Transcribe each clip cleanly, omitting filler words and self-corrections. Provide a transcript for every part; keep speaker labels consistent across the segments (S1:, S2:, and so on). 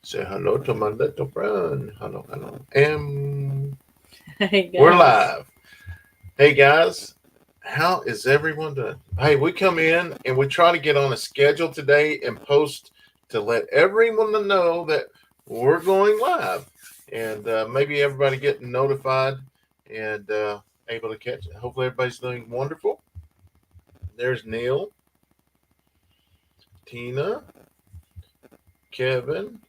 S1: Say hello to my little friend. Hello, hello. And
S2: Hey
S1: we're
S2: guys.
S1: live. Hey guys, how is everyone doing? Hey, we come in and we try to get on a schedule today and post to let everyone know that we're going live, and maybe everybody getting notified and able to catch it. Hopefully, everybody's doing wonderful. There's Neil, Tina, Kevin,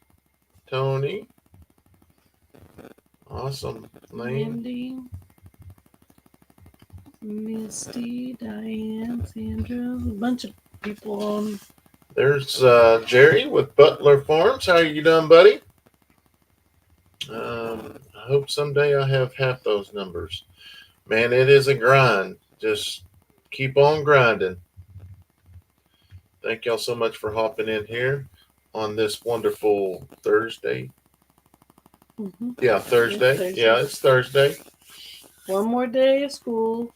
S1: Tony. Awesome, Lane.
S2: Andy, Misty, Diane, Sandra, a bunch of people on.
S1: There's Jerry with Butler Farms. How are you doing, buddy? I hope someday I have half those numbers. Man, it is a grind. Just keep on grinding. Thank y'all so much for hopping in here on this wonderful Thursday.
S2: Mm-hmm.
S1: Yeah,
S2: It's
S1: Thursday.
S2: Thursday.
S1: Yeah, it's Thursday.
S2: One more day of school.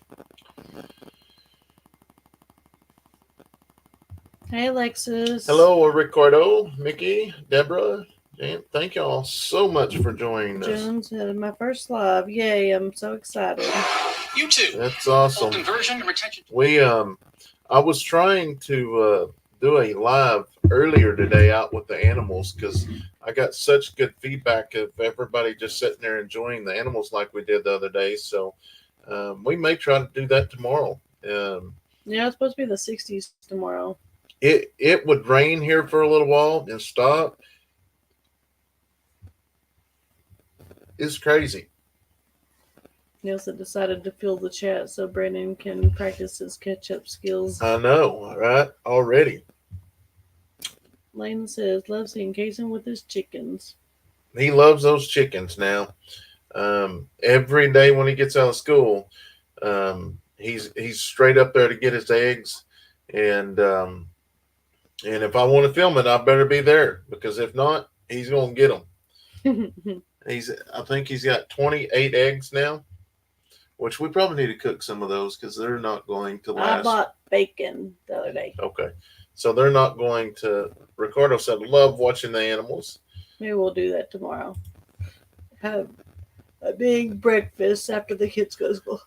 S2: Hey Alexis.
S1: Hello, Ricardo, Mickey, Deborah. Jan. Thank y'all so much for joining us.
S2: Jones had my first live. Yay, I'm so excited.
S1: YouTube. That's awesome. Conversion and retention. I was trying to do a live earlier today out with the animals because I got such good feedback of everybody just sitting there enjoying the animals like we did the other day. So we may try to do that tomorrow. Um,
S2: Yeah, it's supposed to be the 60s tomorrow.
S1: it would rain here for a little while and stop. It's crazy.
S2: Nielsen decided to fill the chat so Brandon can practice his catch up skills.
S1: I know, right? Already.
S2: Lane says, love seeing Kayson with his chickens.
S1: He loves those chickens now. Every day when he gets out of school, he's straight up there to get his eggs, and and if I want to film it, I better be there because if not, he's gonna get them. I think he's got 28 eggs now, which we probably need to cook some of those because they're not going to
S2: I
S1: last.
S2: bought bacon the other day.
S1: Okay, so they're not going to. Ricardo said, "Love watching the animals."
S2: Maybe we'll do that tomorrow. Have a big breakfast after the kids go to school.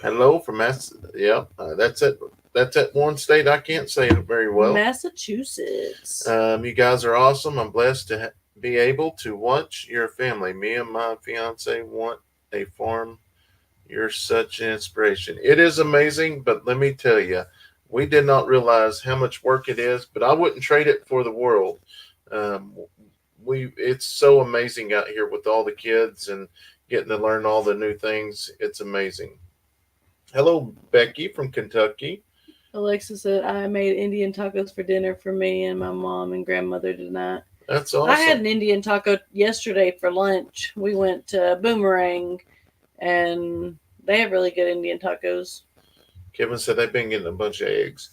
S1: Hello from Mass. Yeah, that's it. That's at one state I can't say it very well.
S2: Massachusetts.
S1: You guys are awesome. I'm blessed to be able to watch your family. Me and my fiance want a farm. You're such an inspiration. It is amazing, but let me tell you, we did not realize how much work it is. But I wouldn't trade it for the world. Um, it's so amazing out here with all the kids and getting to learn all the new things. It's amazing. Hello, Becky from Kentucky.
S2: Alexa said, I made Indian tacos for dinner for me and my mom and grandmother tonight.
S1: That's
S2: I had
S1: awesome.
S2: an Indian taco yesterday for lunch. We went to Boomerang and they have really good Indian tacos.
S1: Kevin said they've been getting a bunch of eggs.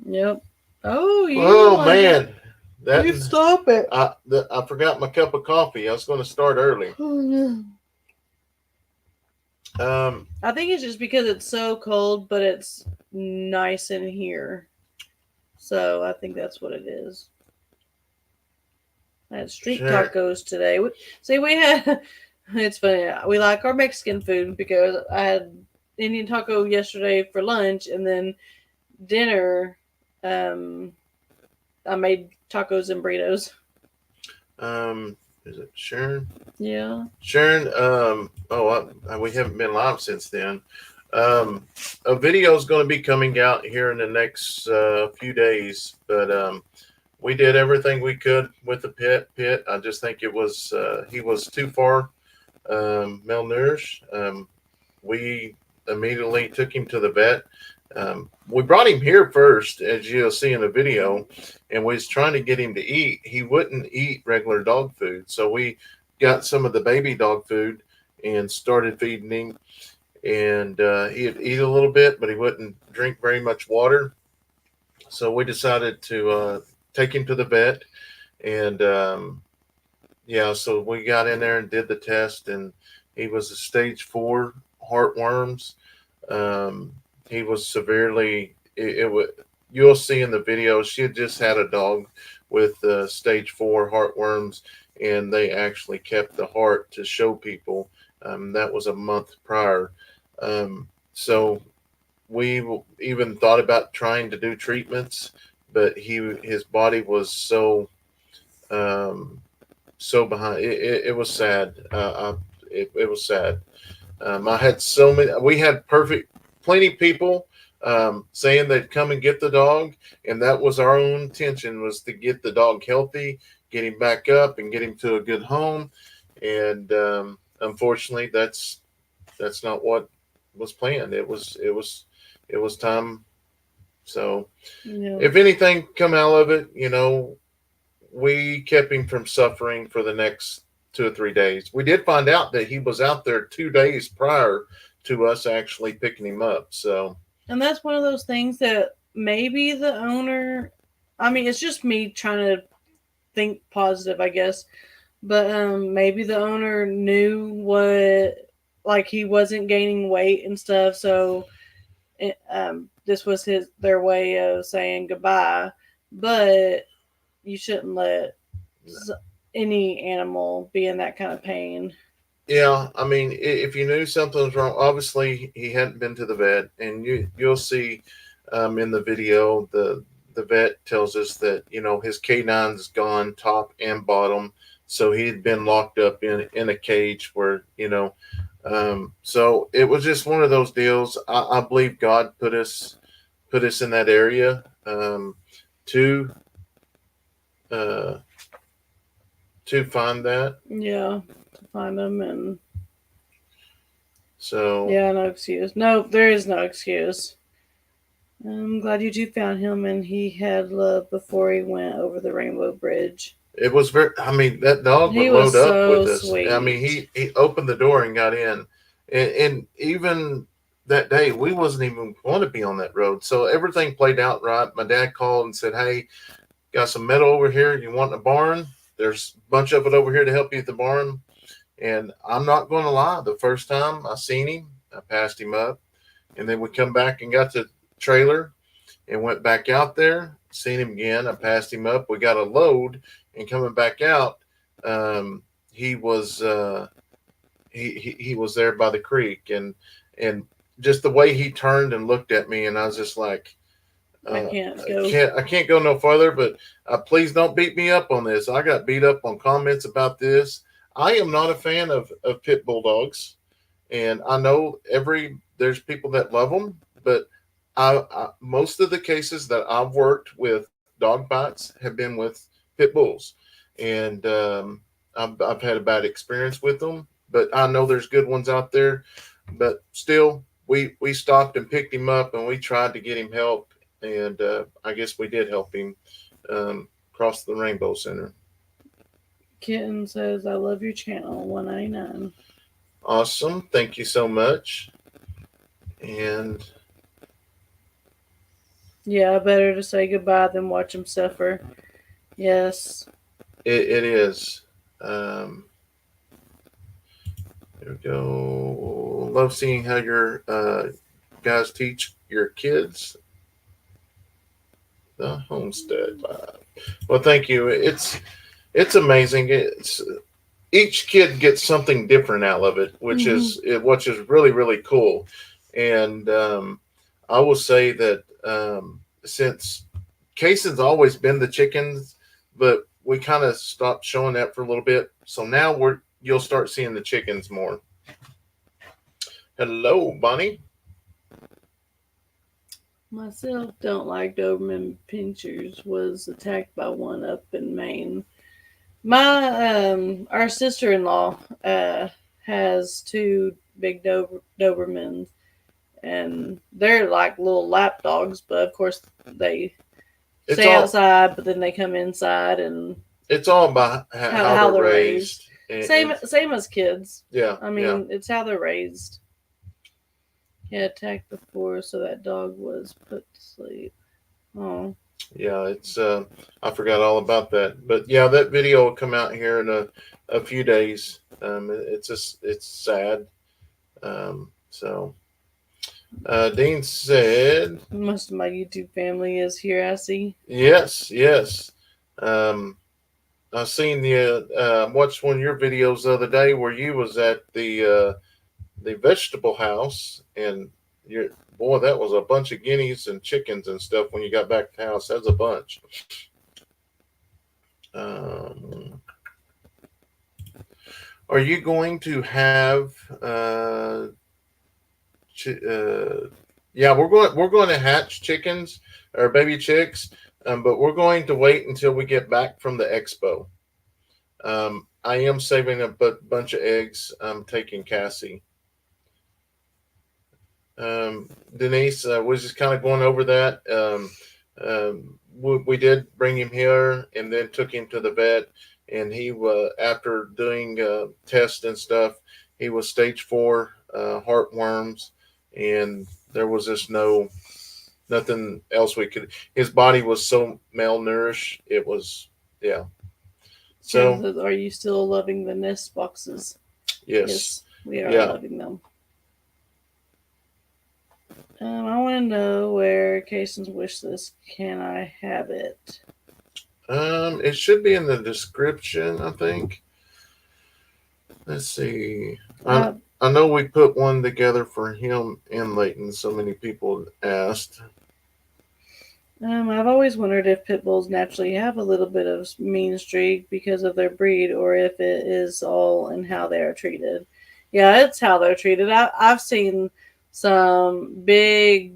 S2: Yep. Oh, you
S1: Oh
S2: like it.
S1: man, that
S2: You stop it.
S1: I forgot my cup of coffee. I was going to start early.
S2: Oh, no.
S1: Um,
S2: I think it's just because it's so cold, but it's nice in here. So I think that's what it is. I had street
S1: sure.
S2: tacos today. See, we had. It's funny. We like our Mexican food because I had Indian taco yesterday for lunch, and then dinner. Um, I made tacos and burritos.
S1: Is it Sharon?
S2: Yeah.
S1: Sharon. We haven't been live since then. Um, a video is going to be coming out here in the next few days, but we did everything we could with the pit. I just think it was he was too far malnourished. We immediately took him to the vet. We brought him here first, as you'll see in the video, and we was trying to get him to eat. He wouldn't eat regular dog food, so we got some of the baby dog food and started feeding him. And he'd eat a little bit, but he wouldn't drink very much water. So we decided to take him to the vet, and yeah, so we got in there and did the test, and he was a stage 4 heartworms. Um, he was severely. It would. You'll see in the video. She had just had a dog with stage 4 heartworms, and they actually kept the heart to show people. That was a month prior. So we even thought about trying to do treatments, but his body was um, so behind. It was sad. It was sad. I had so many. We had plenty of people saying they'd come and get the dog, and that was our own intention, was to get the dog healthy, get him back up, and get him to a good home. And unfortunately, that's not what was planned. It was time. So
S2: Yeah.
S1: if anything come out of it, we kept him from suffering for the next 2 or 3 days. We did find out that he was out there 2 days prior to us actually picking him up. So,
S2: And that's one of those things that maybe the owner, I mean, it's just me trying to think positive, I guess. But maybe the owner knew what, like, he wasn't gaining weight and stuff. So this was their way of saying goodbye. But you shouldn't let any animal be in that kind of pain.
S1: yeah, I mean, if you knew something was wrong, obviously he hadn't been to the vet, and you'll see in the video the vet tells us that his canine's gone top and bottom, so he had been locked up in a cage where so it was just one of those deals. I believe God put us in that area to uh, to find that.
S2: Yeah, to find them. And
S1: So
S2: yeah, no excuse. No, there is no excuse. I'm glad you two found him and he had love before he went over the Rainbow Bridge.
S1: it was very. I mean, that dog
S2: He
S1: would
S2: was
S1: load up
S2: so
S1: with us. I mean,
S2: sweet.
S1: he opened the door and got in, and even that day we wasn't even going to be on that road. So everything played out right. My dad called and said, "Hey, got some metal over here. You want in the barn? There's a bunch of it over here to help you at the barn." And I'm not going to lie. The first time I seen him, I passed him up, and then we come back and got the trailer and went back out there. Seen him again. I passed him up. We got a load, and coming back out, he was he was there by the creek, and just the way he turned and looked at me, and I was just like,
S2: I can't go.
S1: I can't go no further. But please don't beat me up on this. I got beat up on comments about this. I am not a fan of pit bulldogs, and I know there's people that love them, but most of the cases that I've worked with dog bites have been with pit bulls, and I've had a bad experience with them. But I know there's good ones out there. But still, we stopped and picked him up, and we tried to get him help, and I guess we did help him cross the Rainbow Center.
S2: Kitten says, I love your channel, 199.
S1: Awesome, thank you so much. And
S2: yeah, better to say goodbye than watch him suffer. Yes.
S1: it is. There we go. Love seeing how your guys teach your kids the homestead life. Well, thank you. It's amazing. Each kid gets something different out of it, which is really really cool. And I will say that since Kayson's always been the chickens, but we kind of stopped showing that for a little bit. So now you'll start seeing the chickens more. Hello, Bonnie.
S2: Myself don't like Doberman pinchers. Was attacked by one up in Maine. My our sister-in-law has two big Dobermans, and they're like little lap dogs. But of course they stay outside, but then they come inside, and
S1: it's all about how they're raised.
S2: Same as kids.
S1: Yeah,
S2: I mean it's how they're raised. He had attacked before, so that dog was put to sleep. Oh.
S1: Yeah, it's I forgot all about that. But yeah, that video will come out here in a few days. It's sad. So Dean said
S2: most of my YouTube family is here, I see.
S1: yes. I seen the watched one of your videos the other day where you was at the vegetable house, and you boy, that was a bunch of guineas and chickens and stuff. When you got back to the house, that's a bunch. Um, are you going to have? Chi- uh, yeah, we're going to hatch chickens or baby chicks, but we're going to wait until we get back from the expo. I am saving a bunch of eggs. I'm taking Cassie. Denise was just kind of going over that. We did bring him here and then took him to the vet, and he after doing tests and stuff, he was stage 4 heartworms, and there was just nothing else we could. His body was so malnourished. It was, yeah. So
S2: Are you still loving the nest boxes?
S1: yes,
S2: Yes, we are
S1: yeah.
S2: loving them. I want to know where Kayson's wish list. Can I have it?
S1: It should be in the description, I think. Let's see. I know we put one together for him and Leighton. So many people asked.
S2: I've always wondered if pit bulls naturally have a little bit of mean streak because of their breed, or if it is all in how they are treated. Yeah, it's how they're treated. I've seen some big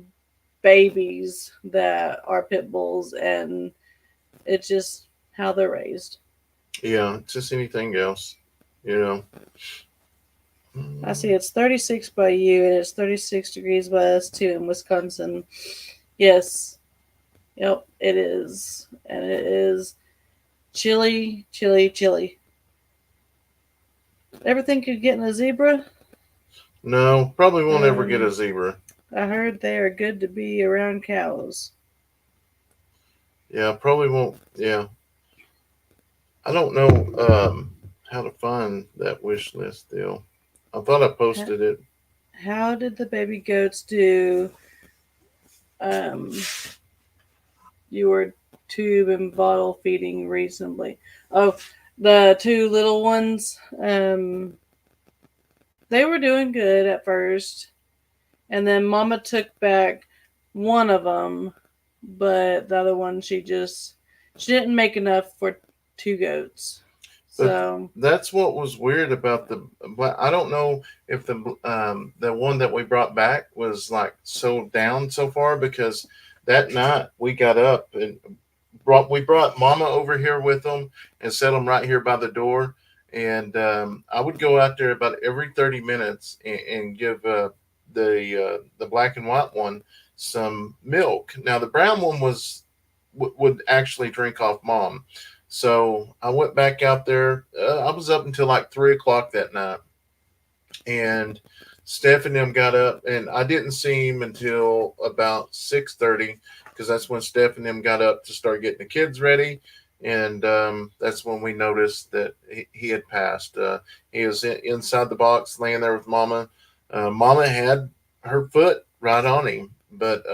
S2: babies that are pit bulls, and it's just how they're raised.
S1: Yeah, just anything else, you know.
S2: I see it's 36 by you, and it's 36 degrees by us too in Wisconsin. Yes, yep, it is. And it is chilly, chilly, chilly. Ever think of getting a zebra?
S1: No, probably won't ever get a zebra.
S2: I heard they are good to be around cows.
S1: Yeah, probably won't. Yeah, I don't know how to find that wish list deal. I thought I posted it.
S2: How did the baby goats do? Um, you were tube and bottle feeding reasonably. Oh, the two little ones. They were doing good at first, and then Mama took back one of them, but the other one she didn't make enough for two goats.
S1: But
S2: So
S1: that's what was weird about the. But I don't know if the one that we brought back was like so down so far, because that night we got up and brought Mama over here with them and set them right here by the door. And I would go out there about every 30 minutes and give the black and white one some milk. Now the brown one would actually drink off Mom. So I went back out there. I was up until like 3 o'clock that night, and Steph and them got up, and I didn't see him until about 6:30, because that's when Steph and them got up to start getting the kids ready, and that's when we noticed that he had passed. He was inside the box, laying there with Mama. Mama had her foot right on him, but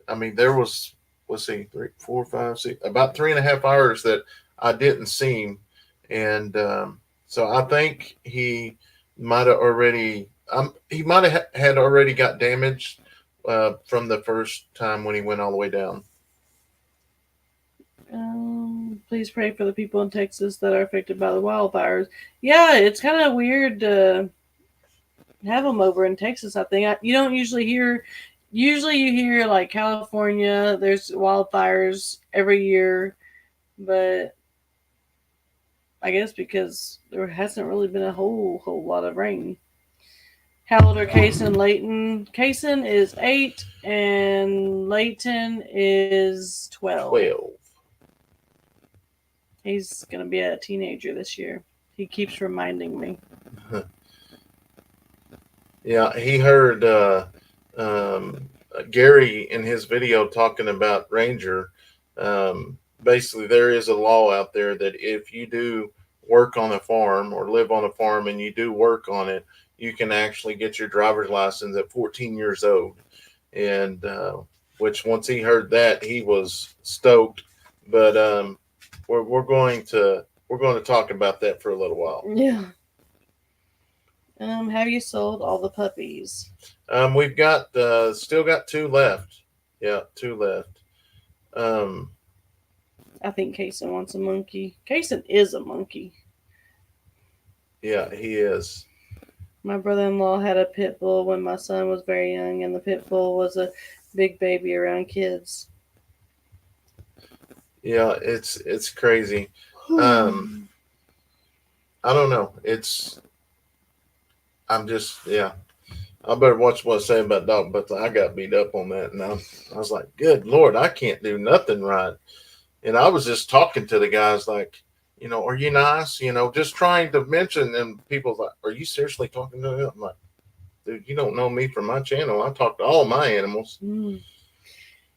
S1: I mean, there was, let's see, 3, 4, 5, 6, about 3.5 hours that I didn't see him, and so I think might have already, he might have had already got damaged from the first time when he went all the way down.
S2: please pray for the people in Texas that are affected by the wildfires. Yeah, it's kind of weird to have them over in Texas. I think you don't usually hear. Usually, you hear like California. There's wildfires every year, but I guess because there hasn't really been a whole lot of rain. How old are Kayson and Leighton? Kayson is 8 and Leighton is 12.
S1: 12.
S2: He's gonna be a teenager this year. He keeps reminding me.
S1: Yeah, he heard Gary in his video talking about Ranger. Basically, there is a law out there that if you do work on a farm or live on a farm and you do work on it, you can actually get your driver's license at 14 years old. And which once he heard that, he was stoked. But we're going to talk about that for a little while.
S2: Yeah. Have you sold all the puppies?
S1: We've got still got two left. Yeah, two left. Um,
S2: I think Kayson wants a monkey. Kayson is a monkey.
S1: yeah, he is.
S2: My brother-in-law had a pit bull when my son was very young, and the pit bull was a big baby around kids.
S1: Yeah, it's crazy. Um, I don't know. I'm just yeah. I better watch what I say about dog, but I got beat up on that, and I was like, good Lord, I can't do nothing right. And I was just talking to the guys like, are you nice? Just trying to mention, and people like, are you seriously talking to them? I'm like, dude, you don't know me from my channel. I talk to all my animals.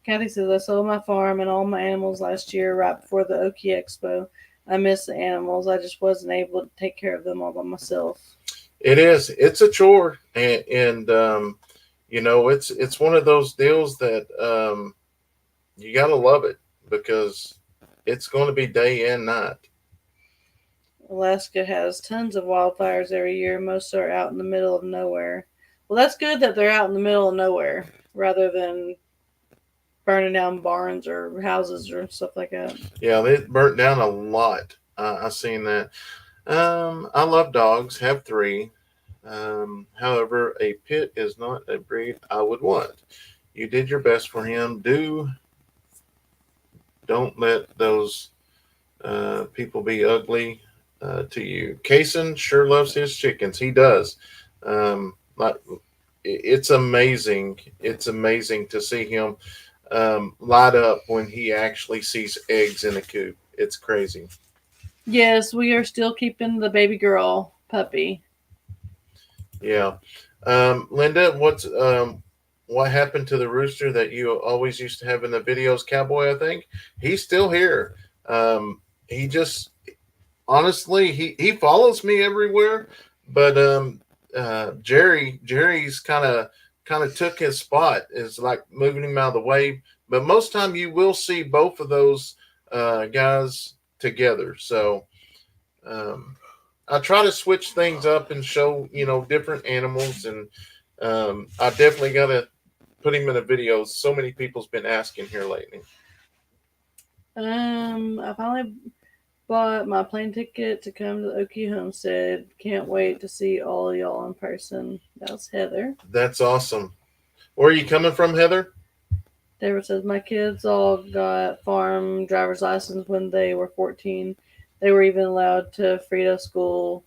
S2: Kathy says, I sold my farm and all my animals last year right before the Oki Expo. I miss the animals. I just wasn't able to take care of them all by myself.
S1: It is. It's a chore, and it's one of those deals that you got to love it because it's going to be day and night.
S2: Alaska has tons of wildfires every year. Most are out in the middle of nowhere. Well, that's good that they're out in the middle of nowhere rather than burning down barns or houses or stuff like that.
S1: Yeah, they burnt down a lot. I seen that. I love dogs. Have three. However, a pit is not a breed I would want. You did your best for him. Don't let those people be ugly to you. Kayson sure loves his chickens. He does. Like it's amazing. It's amazing to see him light up when he actually sees eggs in a coop. It's crazy.
S2: Yes, we are still keeping the baby girl puppy.
S1: Yeah. Linda, what happened to the rooster that you always used to have in the videos? Cowboy, I think he's still here. He just honestly he follows me everywhere, but Jerry's kind of took his spot. Is like moving him out of the way. But most time you will see both of those guys together. So. I try to switch things up and show different animals, and I definitely got to put him in a video. So many people's been asking here lately.
S2: I finally bought my plane ticket to come to the Okie Homestead. Can't wait to see all of y'all in person. That's Heather.
S1: That's awesome. Where are you coming from, Heather?
S2: David says, my kids all got farm driver's license when they were 14. They were even allowed to Frito school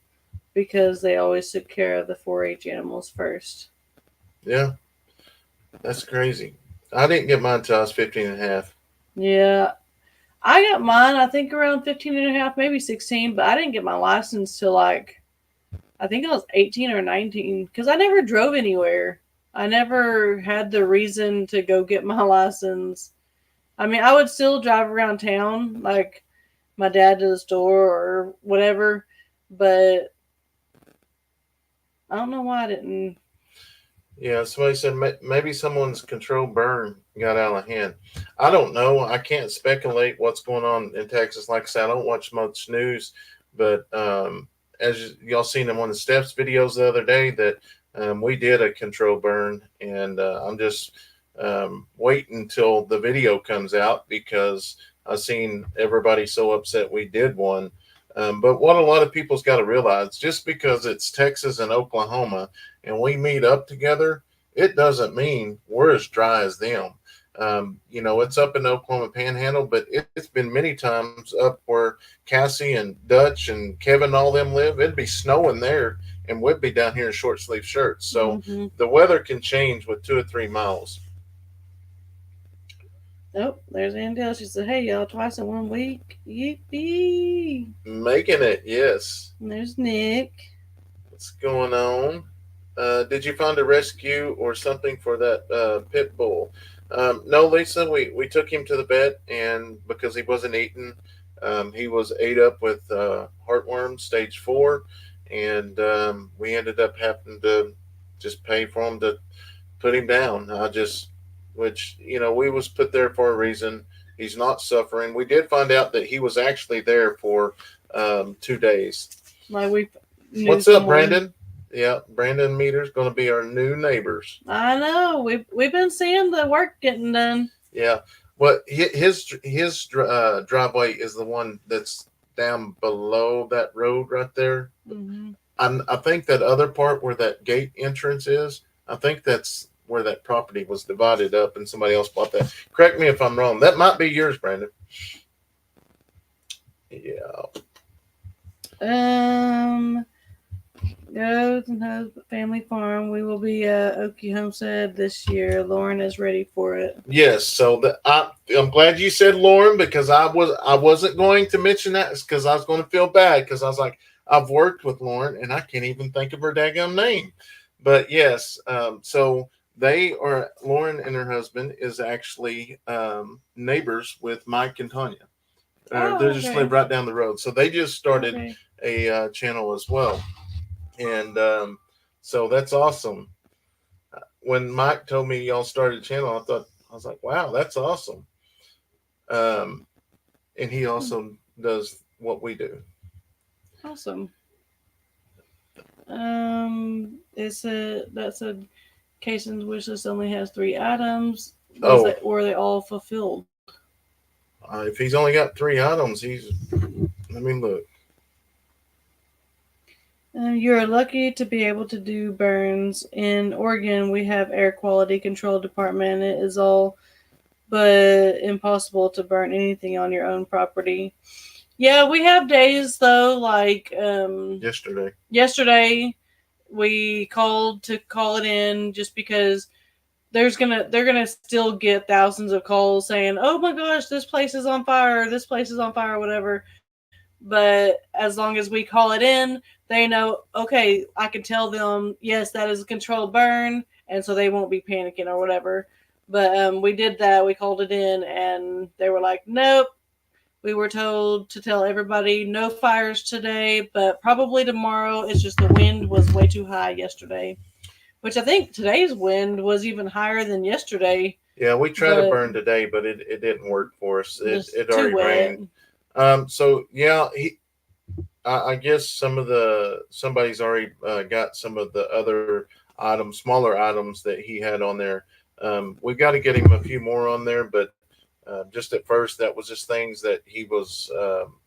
S2: because they always took care of the 4-H animals first.
S1: Yeah, that's crazy. I didn't get mine until I was 15 and a half.
S2: Yeah, I got mine, I think, around 15 and a half, maybe 16, but I didn't get my license till I think I was 18 or 19 because I never drove anywhere. I never had the reason to go get my license. I mean, I would still drive around town, like my dad to the store or whatever, but I don't know why I didn't.
S1: Yeah, somebody said maybe someone's controlled burn got out of hand. I don't know. I can't speculate what's going on in Texas. Like I said, I don't watch much news, but as y'all seen in one of the Steph's videos the other day, that we did a controlled burn, and I'm just waiting until the video comes out because I've seen everybody so upset we did one. But what a lot of people's got to realize, just because it's Texas and Oklahoma and we meet up together, it doesn't mean we're as dry as them. It's up in the Oklahoma Panhandle, but it's been many times up where Cassie and Dutch and Kevin, all them live. It'd be snowing there, and we'd be down here in short sleeve shirts. So the weather can change with 2 or 3 miles.
S2: Oh, there's Andel. She said, hey, y'all, twice in 1 week. Yippee.
S1: Making it, yes.
S2: And there's Nick.
S1: What's going on? Did you find a rescue or something for that pit bull? No, Lisa, we took him to the vet, and because he wasn't eating, he was ate up with heartworm stage 4, and we ended up having to just pay for him to put him down. We was put there for a reason, He's not suffering. We did find out that he was actually there for 2 days.
S2: Like we knew
S1: What's up,
S2: someone.
S1: Brandon? Yeah, Brandon Meter's going to be our new neighbors.
S2: I know. We've been seeing the work getting done.
S1: Yeah. Well, his driveway is the one that's down below that road right there.
S2: Mm-hmm.
S1: I think that other part where that gate entrance is, I think that's where that property was divided up and somebody else bought that. Correct me if I'm wrong. That might be yours, Brandon. Yeah.
S2: Goats and Husband Family Farm. We will be at Okie Homestead this year. Lauren is ready for it.
S1: Yes. So I'm glad you said Lauren, because I wasn't going to mention that because I was going to feel bad, because I was like, I've worked with Lauren and I can't even think of her daggum name. But yes, so Lauren and her husband is actually neighbors with Mike and Tanya. They just live right down the road. So they just started a channel as well. And so that's awesome. When Mike told me y'all started a channel, I was like, wow, that's awesome. And he also does what we do.
S2: Awesome. That's a Kayson's wish list only has 3 items. Were they all fulfilled?
S1: If he's only got 3 items, let me look.
S2: You're lucky to be able to do burns. In Oregon, we have air quality control department. It is all but impossible to burn anything on your own property. Yeah, we have days though, like yesterday we called to call it in just because they're gonna still get thousands of calls saying, oh my gosh, this place is on fire, whatever. But as long as we call it in, they know, okay, I can tell them, yes, that is a controlled burn, and so they won't be panicking or whatever. But we did that. We called it in, and they were like, nope. We were told to tell everybody no fires today, but probably tomorrow. It's just the wind was way too high yesterday, which I think today's wind was even higher than yesterday.
S1: Yeah, we tried to burn today, but it didn't work for us. It already rained. So yeah, I guess somebody's already got some of the other items, smaller items that he had on there. We've got to get him a few more on there, but just at first, that was just things that he was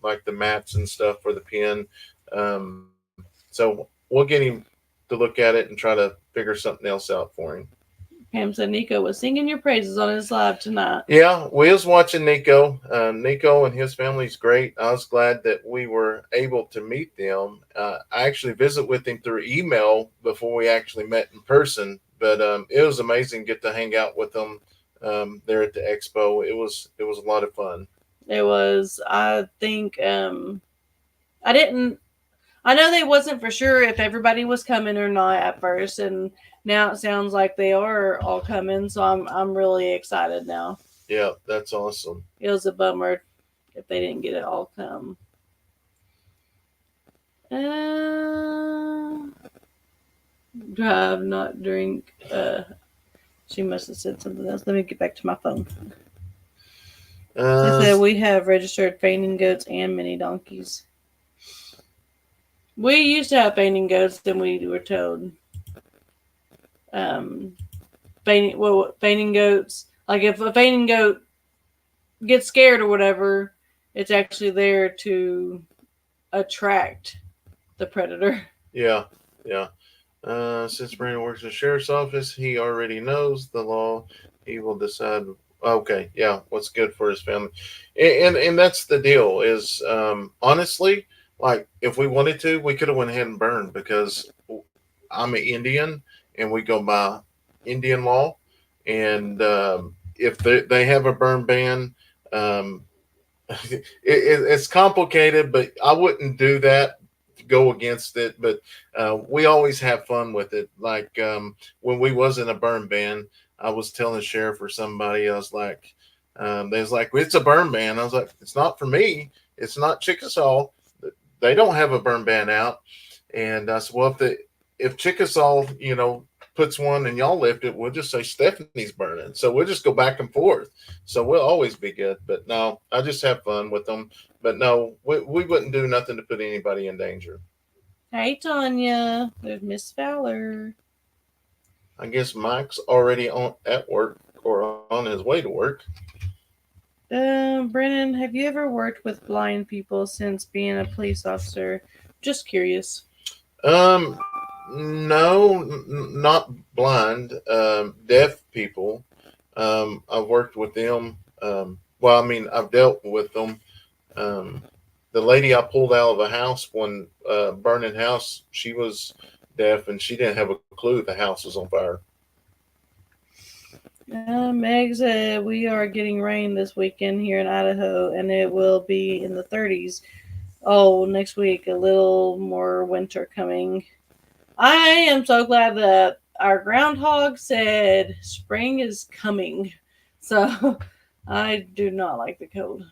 S1: like the mats and stuff for the pen. So we'll get him to look at it and try to figure something else out for him.
S2: Pam said Nico was singing your praises on his live tonight.
S1: Yeah, we was watching Nico. Nico and his family's great. I was glad that we were able to meet them. I actually visited with him through email before we actually met in person. But it was amazing to get to hang out with them there at the expo. It was a lot of fun.
S2: It was. I think I know they wasn't for sure if everybody was coming or not at first, and now it sounds like they are all coming, so I'm really excited now.
S1: Yeah, that's awesome.
S2: It was a bummer if they didn't get it all come. Drive, not drink. She must have said something else. Let me get back to my phone. They said we have registered fainting goats and mini donkeys. We used to have fainting goats, then we were told fainting goats, like if a fainting goat gets scared or whatever, it's actually there to attract the predator.
S1: Yeah. Since Brandon works in the sheriff's office, he already knows the law. He will decide. Okay, yeah, what's good for his family, and that's the deal. Is honestly, like if we wanted to, we could have went ahead and burned, because I'm an Indian and we go by Indian law, and if they have a burn ban, it's complicated, but I wouldn't do that. Go against it, but we always have fun with it. Like when we was in a burn ban, I was telling the sheriff or somebody, I was like, they was like, it's a burn ban. I was like, it's not for me. It's not Chickasaw. They don't have a burn ban out. And I said, well, if Chickasaw, puts one and y'all lift it, we'll just say Stephanie's burning. So we'll just go back and forth. So we'll always be good. But no, I just have fun with them. But no, we wouldn't do nothing to put anybody in danger.
S2: Hey, Tanya. There's Miss Fowler.
S1: I guess Mike's already on at work or on his way to work.
S2: Brennan, have you ever worked with blind people since being a police officer? Just curious.
S1: Um, no, not blind. Deaf people. I've worked with them. Well, I mean, I've dealt with them. Um, the lady I pulled out of a house when burning house, she was deaf and she didn't have a clue the house was on fire.
S2: Meg said we are getting rain this weekend here in Idaho, and it will be in the 30s. Oh, next week, a little more winter coming. I am so glad that our groundhog said spring is coming. So I do not like the cold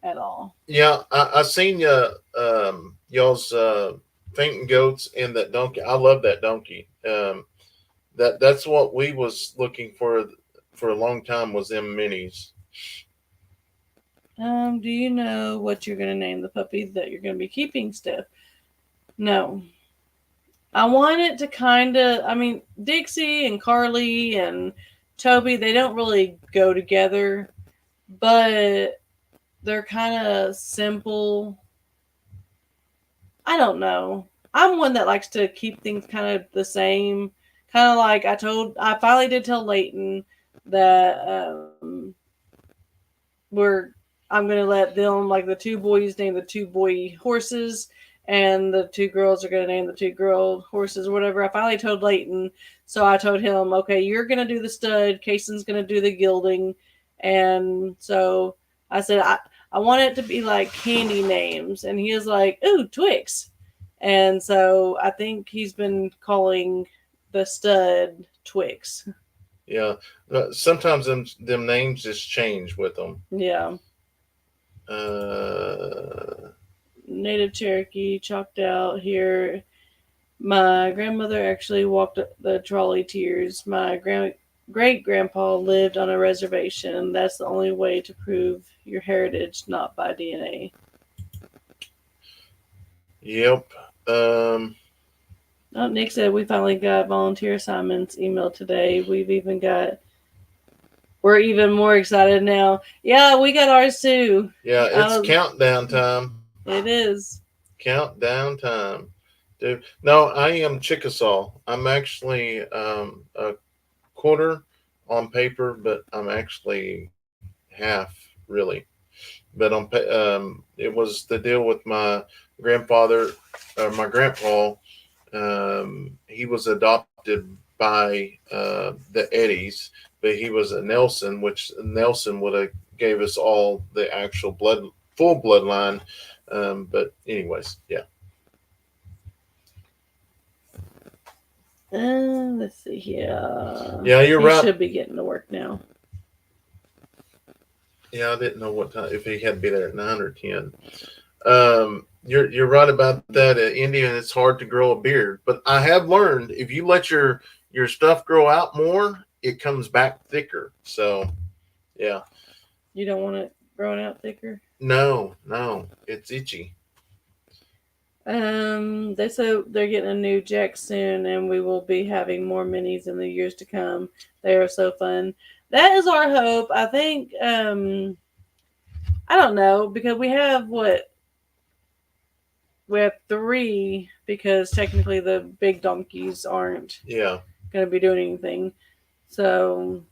S2: at all.
S1: Yeah, I seen y'all's fainting goats and that donkey. I love that donkey. That's what we was looking for a long time was them minis.
S2: Do you know what you're going to name the puppy that you're going to be keeping, Steph? No. I want it to kind of, I mean, Dixie and Carly and Toby, they don't really go together, but they're kind of simple. I don't know. I'm one that likes to keep things kind of the same. Kind of like I finally did tell Leighton that I'm going to let them, like the two boys, name the two boy horses, and the two girls are going to name the two girl horses or whatever. I finally told Leighton, so I told him, okay, you're going to do the stud, Kayson's going to do the gilding, and so I said I want it to be like candy names, and he was like, ooh, Twix, and so I think he's been calling the stud Twix.
S1: Yeah, sometimes them names just change with them.
S2: Yeah. Native Cherokee chalked out here. My grandmother actually walked the trolley tiers. My great grandpa lived on a reservation. That's the only way to prove your heritage, not by DNA.
S1: Yep.
S2: Oh, Nick said we finally got volunteer assignments emailed today. We're even more excited now. Yeah, we got ours too.
S1: Yeah, it's countdown time.
S2: It is.
S1: Countdown time. Dude. No, I am Chickasaw. I'm actually a quarter on paper, but I'm actually half really. But it was the deal with my grandfather, or my grandpa. He was adopted by the Eddies, but he was a Nelson, which Nelson would have gave us all the actual full bloodline. But anyways, yeah.
S2: Let's see here.
S1: Yeah, you're right.
S2: He should be getting to work now.
S1: Yeah, I didn't know what time, if he had to be there at 9 or 10. You're right about that. Indian, it's hard to grow a beard, but I have learned if you let your stuff grow out more, it comes back thicker. So, yeah.
S2: You don't want it growing out thicker?
S1: No, it's itchy.
S2: They said they're getting a new Jack soon, and we will be having more minis in the years to come. They are so fun. That is our hope. I think. I don't know, because we have we have 3, because technically the big donkeys aren't going to be doing anything. So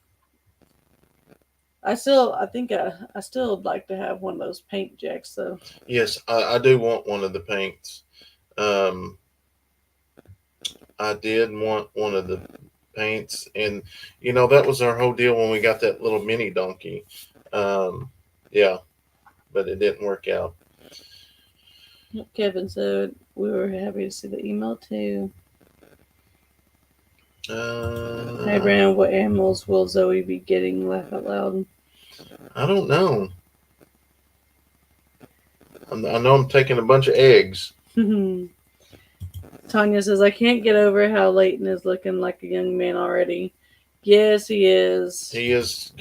S2: I still would like to have one of those paint Jacks though.
S1: Yes, I do want one of the paints. I did want one of the paints, and that was our whole deal when we got that little mini donkey. Yeah, but it didn't work out.
S2: Kevin said we were happy to see the email too. Hey Brandon, what animals will Zoe be getting? Laugh out loud.
S1: I don't know. I know I'm taking a bunch of eggs.
S2: Tanya says, I can't get over how Leighton is looking like a young man already. Yes, he is.
S1: He's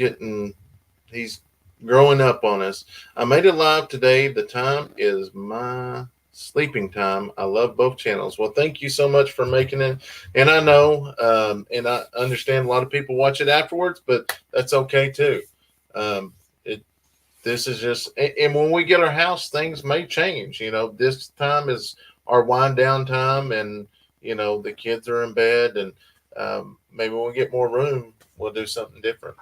S1: growing up on us. I made it live today. The time is my sleeping time. I love both channels. Well, thank you so much for making it. And I know, and I understand a lot of people watch it afterwards, but that's okay too. Um, it, this is just, and when we get our house, things may change. This time is our wind down time, and the kids are in bed, and maybe when we get more room, we'll do something different.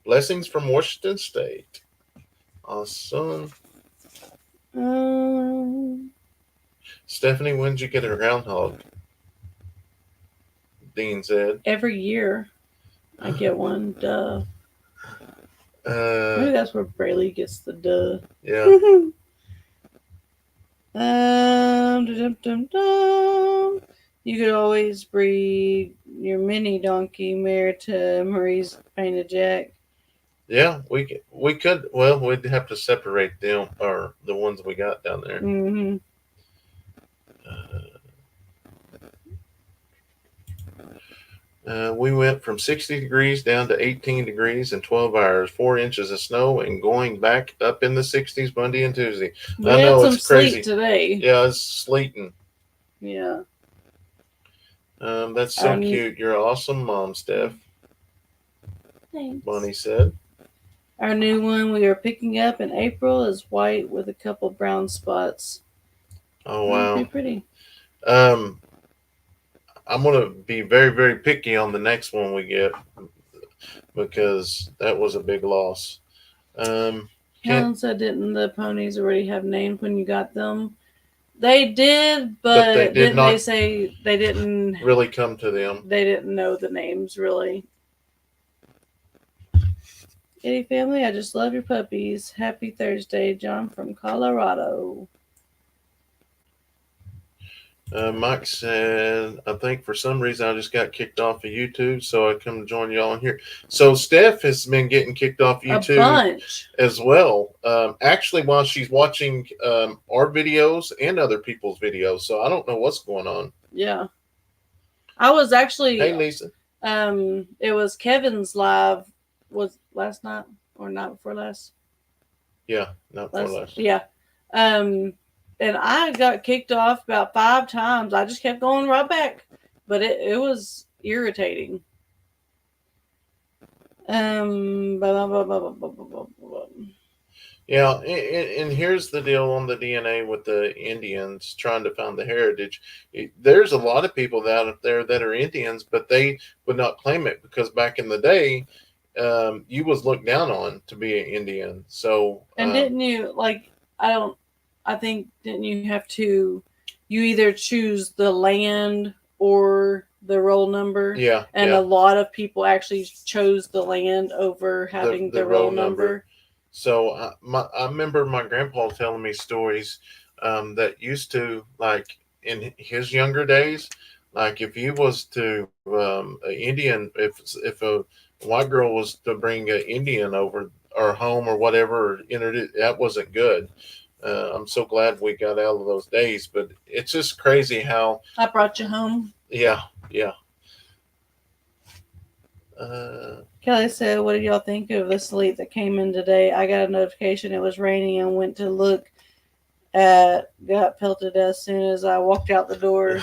S1: Blessings from Washington State. Awesome. Stephanie, when did you get a groundhog? Dean said.
S2: Every year I get one. Duh. Maybe that's where Braylee gets the duh.
S1: Yeah.
S2: You could always breed your mini donkey mare to Marie's painted jack.
S1: Yeah, we could. Well, we'd have to separate them, or the ones we got down there.
S2: Mm-hmm.
S1: We went from 60 degrees down to 18 degrees in 12 hours, 4 inches of snow, and going back up in the 60s Monday and Tuesday.
S2: We had some sleet today.
S1: Yeah, it's sleeting.
S2: Yeah.
S1: That's so cute. You're an awesome mom, Steph.
S2: Thanks.
S1: Bonnie said.
S2: Our new one we are picking up in April is white with a couple brown spots.
S1: Oh, wow.
S2: Pretty pretty.
S1: I'm going to be very, very picky on the next one we get because that was a big loss.
S2: Helen said, didn't the ponies already have names when you got them? They did, but didn't they say they didn't
S1: really come to them?
S2: They didn't know the names, really. Eddy family, I just love your puppies. Happy Thursday, John from Colorado.
S1: Mike said, I think for some reason I just got kicked off of YouTube, so I come to join y'all in here. So Steph has been getting kicked off YouTube
S2: a bunch
S1: as well. Actually, while she's watching our videos and other people's videos, so I don't know what's going on.
S2: Yeah, I was actually.
S1: Hey, Lisa.
S2: It was Kevin's live. Was last night or night before last?
S1: Yeah, not before last.
S2: Yeah. And I got kicked off about 5 times. I just kept going right back. But it was irritating. Yeah,
S1: and here's the deal on the DNA with the Indians trying to find the heritage. There's a lot of people out there that are Indians, but they would not claim it because back in the day, you was looked down on to be an Indian. So
S2: and didn't you didn't you have to you either choose the land or the roll number?
S1: Yeah.
S2: And a lot of people actually chose the land over having the roll number.
S1: So I remember my grandpa telling me stories that used to, like in his younger days, like if you was to an Indian, if a white girl was to bring an Indian over or home or whatever, that wasn't good. I'm so glad we got out of those days, but it's just crazy how
S2: I brought you home.
S1: Yeah.
S2: Kelly said, what did y'all think of the sleet that came in today? I got a notification it was raining and went to look got pelted as soon as I walked out the door.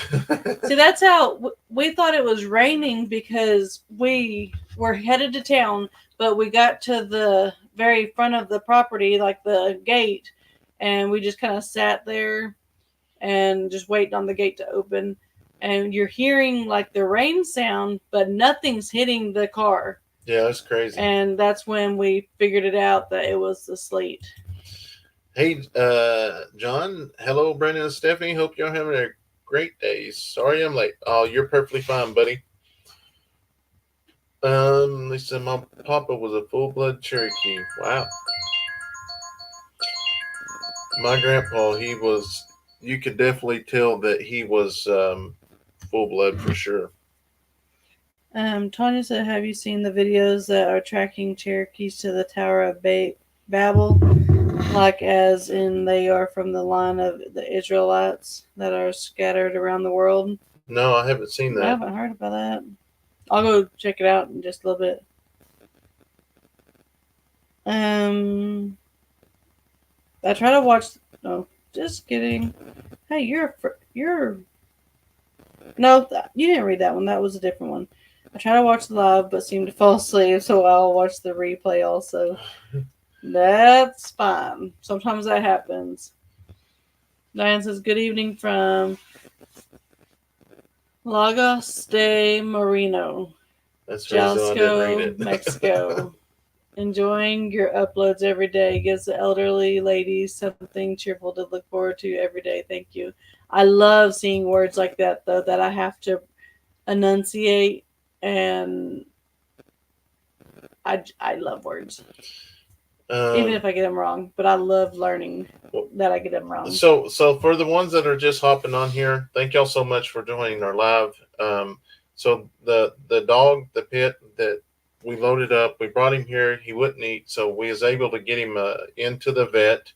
S2: See, that's how we thought it was raining because we were headed to town, but we got to the very front of the property, like the gate, and we just kind of sat there and just waiting on the gate to open. And you're hearing like the rain sound, but nothing's hitting the car.
S1: Yeah, that's crazy.
S2: And that's when we figured it out that it was the sleet.
S1: Hey, John. Hello, Brandon and Stephanie. Hope you're having a great day. Sorry I'm late. Oh, you're perfectly fine, buddy. They said my papa was a full-blood Cherokee. Wow. My grandpa, you could definitely tell that he was full-blood for sure.
S2: Tanya said, have you seen the videos that are tracking Cherokees to the Tower of Babel? Like as in they are from the line of the Israelites that are scattered around the world.
S1: No, I haven't seen
S2: I
S1: that.
S2: haven't heard about that. I'll go check it out in just a little bit. I try to watch. No, just kidding. Hey, you're. No, you didn't read that one. That was a different one. I try to watch the live, but seem to fall asleep, so I'll watch the replay also. That's fine. Sometimes that happens. Diane says, "Good evening from Lagos de Moreno,
S1: That's the reason I didn't read
S2: Jalisco,
S1: it.
S2: Mexico. Enjoying your uploads every day. Gives the elderly ladies something cheerful to look forward to every day. Thank you." I love seeing words like that, though, that I have to enunciate, and I love words, even if I get them wrong. But I love learning that I get them wrong.
S1: So for the ones that are just hopping on here, thank y'all so much for joining our live. So the dog, the pit that we loaded up, we brought him here. He wouldn't eat, so we was able to get him into the vet,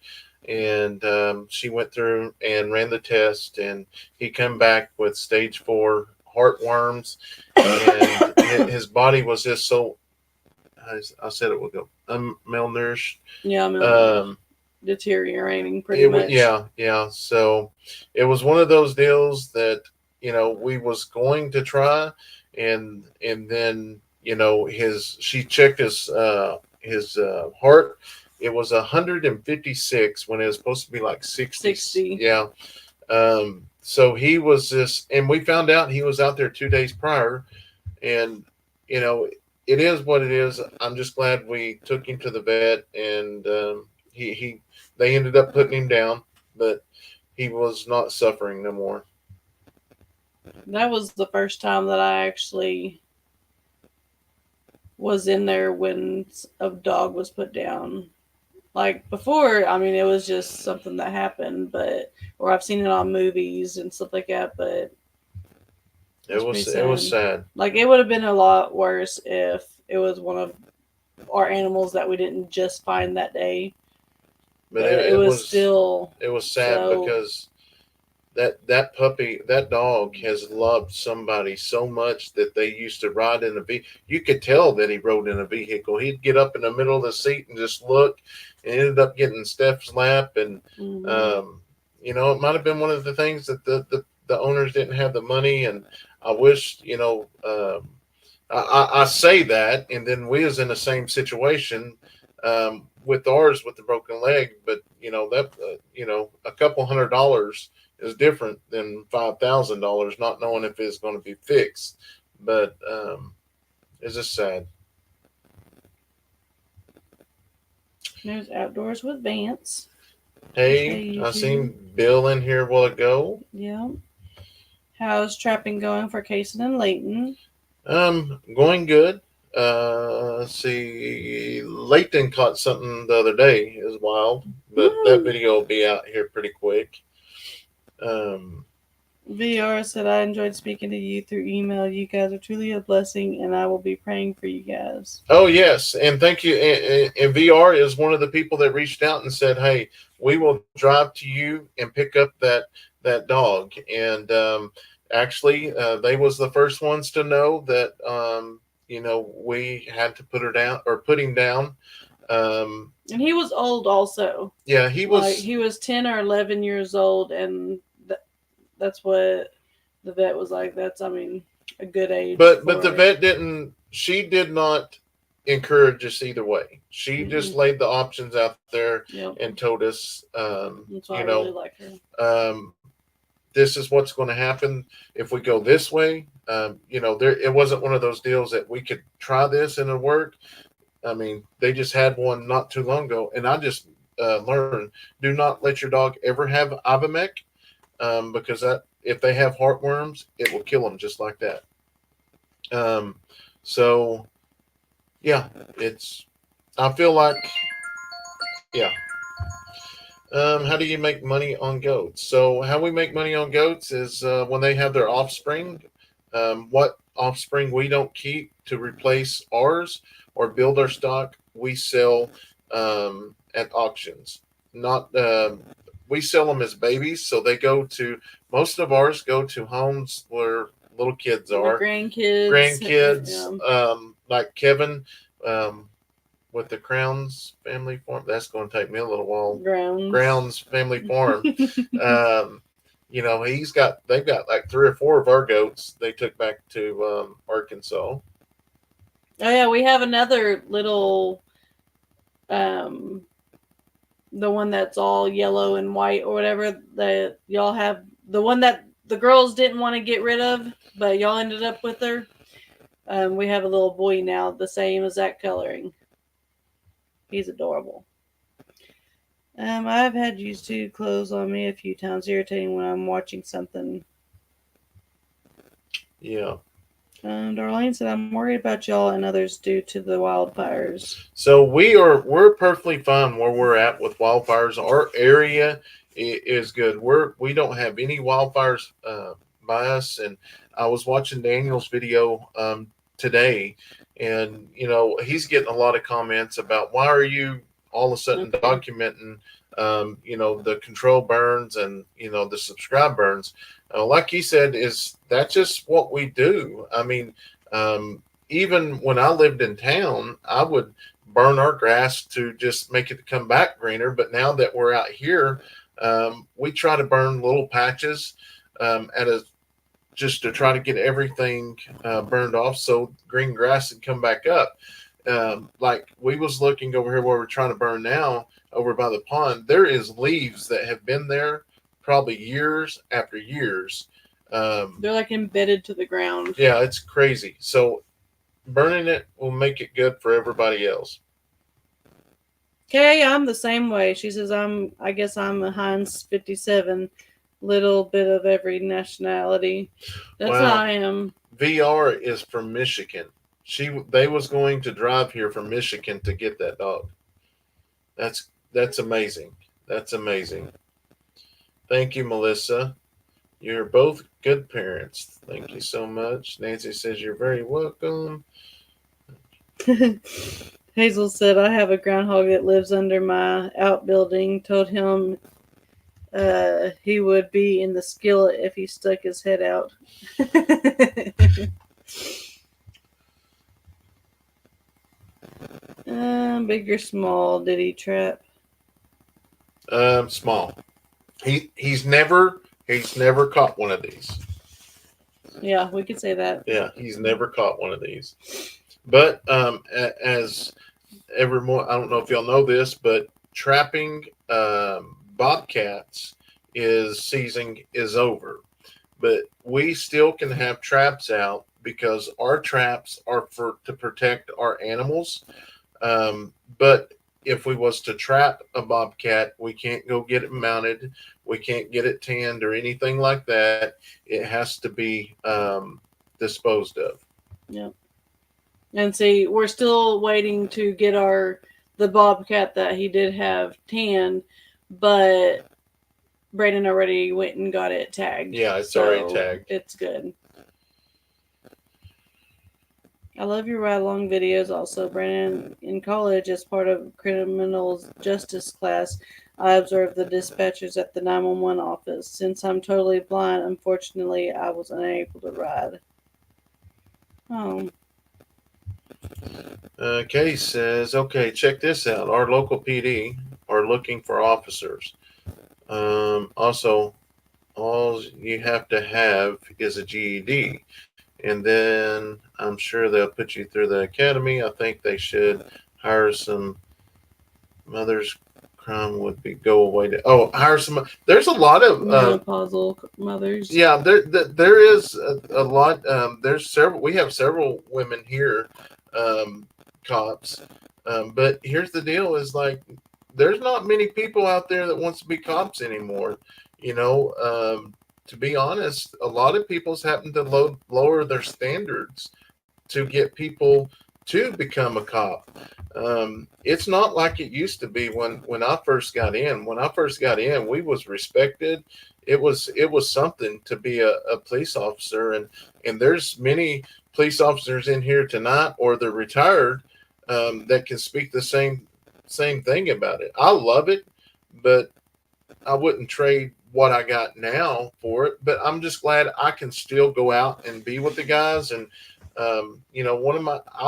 S1: and she went through and ran the test, and he come back with stage 4 heartworms, and his body was just so. I said it would go malnourished.
S2: Yeah, deteriorating pretty much.
S1: Yeah. So it was one of those deals that we was going to try, and then she checked his heart. It was 156 when it was supposed to be like 60. Yeah. So he was this, and we found out he was out there 2 days prior, and it is what it is. I'm just glad we took him to the vet, and they ended up putting him down, but he was not suffering no more.
S2: That was the first time that I actually was in there when a dog was put down. Like before, I mean, it was just something that happened, or I've seen it on movies and stuff like that, but
S1: it was sad.
S2: Like it would have been a lot worse if it was one of our animals that we didn't just find that day.
S1: But it was
S2: still
S1: sad because that puppy, that dog has loved somebody so much that they used to ride in a vehicle. You could tell that he rode in a vehicle. He'd get up in the middle of the seat and just look, and ended up getting Steph's lap. And it might have been one of the things that the owners didn't have the money. And I wish I say that, and then we was in the same situation with ours with the broken leg, but that a couple $100 is different than $5,000 not knowing if it's going to be fixed. But it's just sad.
S2: There's Outdoors with Vance.
S1: Hey, I seen Bill in here a while ago.
S2: Yeah. How's trapping going for Kayson and Leighton?
S1: Going good. Let's see. Leighton caught something the other day. It was wild, but that video will be out here pretty quick.
S2: VR said, "I enjoyed speaking to you through email. You guys are truly a blessing, and I will be praying for you guys."
S1: Oh, yes. And thank you. And VR is one of the people that reached out and said, "Hey, we will drive to you and pick up that dog." And actually, they was the first ones to know that, we had to put him down.
S2: And he was old also.
S1: Yeah, he was.
S2: He was 10 or 11 years old, and that's what the vet was like. That's, I mean, a good age.
S1: But the vet she did not encourage us either way. She just laid the options out there and told us,
S2: that's why I really like her.
S1: This is what's going to happen if we go this way. It wasn't one of those deals that we could try this and it'll work. I mean, they just had one not too long ago, and I just learned: do not let your dog ever have Ivomec, because if they have heartworms, it will kill them just like that. So yeah, I feel like, yeah. How do you make money on goats? So how we make money on goats is when they have their offspring. What offspring we don't keep to replace ours or build our stock, we sell at auctions. not. We sell them as babies, so they go to most of ours go to homes where little kids
S2: The
S1: are, grandkids.
S2: Yeah.
S1: Like Kevin, um, with the Crowns Family Farm. That's going to take me a little while.
S2: Grounds.
S1: Grounds Family Farm. um, they've got like 3 or 4 of our goats they took back to Arkansas.
S2: Oh yeah, we have another little, um, the one that's all yellow and white or whatever that y'all have. The one that the girls didn't want to get rid of, but y'all ended up with her. We have a little boy now, the same exact coloring. He's adorable. I've had used to clothes on me a few times, irritating when I'm watching something.
S1: Yeah.
S2: Darlene said, I'm worried about y'all and others due to the wildfires.
S1: So we're perfectly fine where we're at with wildfires. Our area is good. We don't have any wildfires by us. And I was watching Daniel's video today, and he's getting a lot of comments about why are you all of a sudden documenting the control burns and the subscribe burns. Like he said, is that's just what we do. I mean, even when I lived in town, I would burn our grass to just make it come back greener. But now that we're out here, we try to burn little patches just to try to get everything burned off so green grass can come back up. Like we was looking over here where we're trying to burn now over by the pond. There is leaves that have been there probably years after years.
S2: They're like embedded to the ground.
S1: Yeah, it's crazy. So burning it will make it good for everybody else.
S2: Okay, I'm the same way. She says I guess I'm a Heinz 57, little bit of every nationality. That's how I am.
S1: VR is from Michigan. They was going to drive here from Michigan to get that dog. That's amazing. That's amazing. Thank you, Melissa. You're both good parents. Thank you so much. Nancy says you're very welcome.
S2: Hazel said, I have a groundhog that lives under my outbuilding. Told him he would be in the skillet if he stuck his head out. Big or small, did he trap?
S1: Small. He's never caught one of these.
S2: Yeah, we could say that.
S1: Yeah, he's never caught one of these. But as everyone, I don't know if y'all know this, but trapping bobcats season is over. But we still can have traps out because our traps are to protect our animals. But if we was to trap a bobcat, we can't go get it mounted. We can't get it tanned or anything like that. It has to be disposed of.
S2: Yep. And see, we're still waiting to get the bobcat that he did have tanned, but Brandon already went and got it tagged.
S1: Yeah, it's already tagged.
S2: It's good. I love your ride-along videos also, Brandon. In college, as part of criminal justice class, I observed the dispatchers at the 911 office. Since I'm totally blind, unfortunately, I was unable to ride. Oh.
S1: Kay says, okay, check this out. Our local PD are looking for officers. Also, all you have to have is a GED. And then I'm sure they'll put you through the academy. I think they should hire some mothers. Crime would go away. Hire some. There's a lot of
S2: menopausal mothers.
S1: Yeah, there is a lot. There's several. We have several women here, cops. But here's the deal: is like there's not many people out there that wants to be cops anymore. To be honest, a lot of people's having to lower their standards to get people to become a cop. It's not like it used to be when I first got in. When I first got in, we was respected. It was something to be a police officer, and there's many police officers in here tonight, or they're retired, that can speak the same thing about it. I love it, but I wouldn't trade what I got now for it. But I'm just glad I can still go out and be with the guys. And I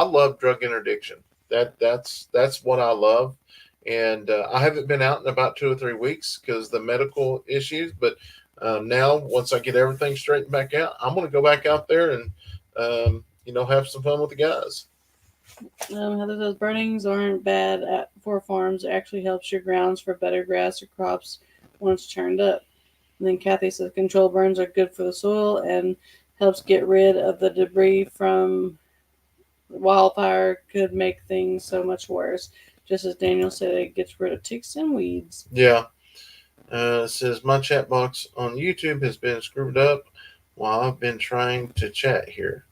S1: love drug interdiction. That's what I love. And I haven't been out in about 2 or 3 weeks because the medical issues. But now, once I get everything straightened back out, I'm going to go back out there and have some fun with the guys.
S2: Heather says burnings aren't bad for farms. It actually helps your grounds for better grass or crops once turned up. And then Kathy says controlled burns are good for the soil and helps get rid of the debris from wildfire. Could make things so much worse. Just as Daniel said, it gets rid of ticks and weeds.
S1: Yeah. It says my chat box on YouTube has been screwed up while I've been trying to chat here.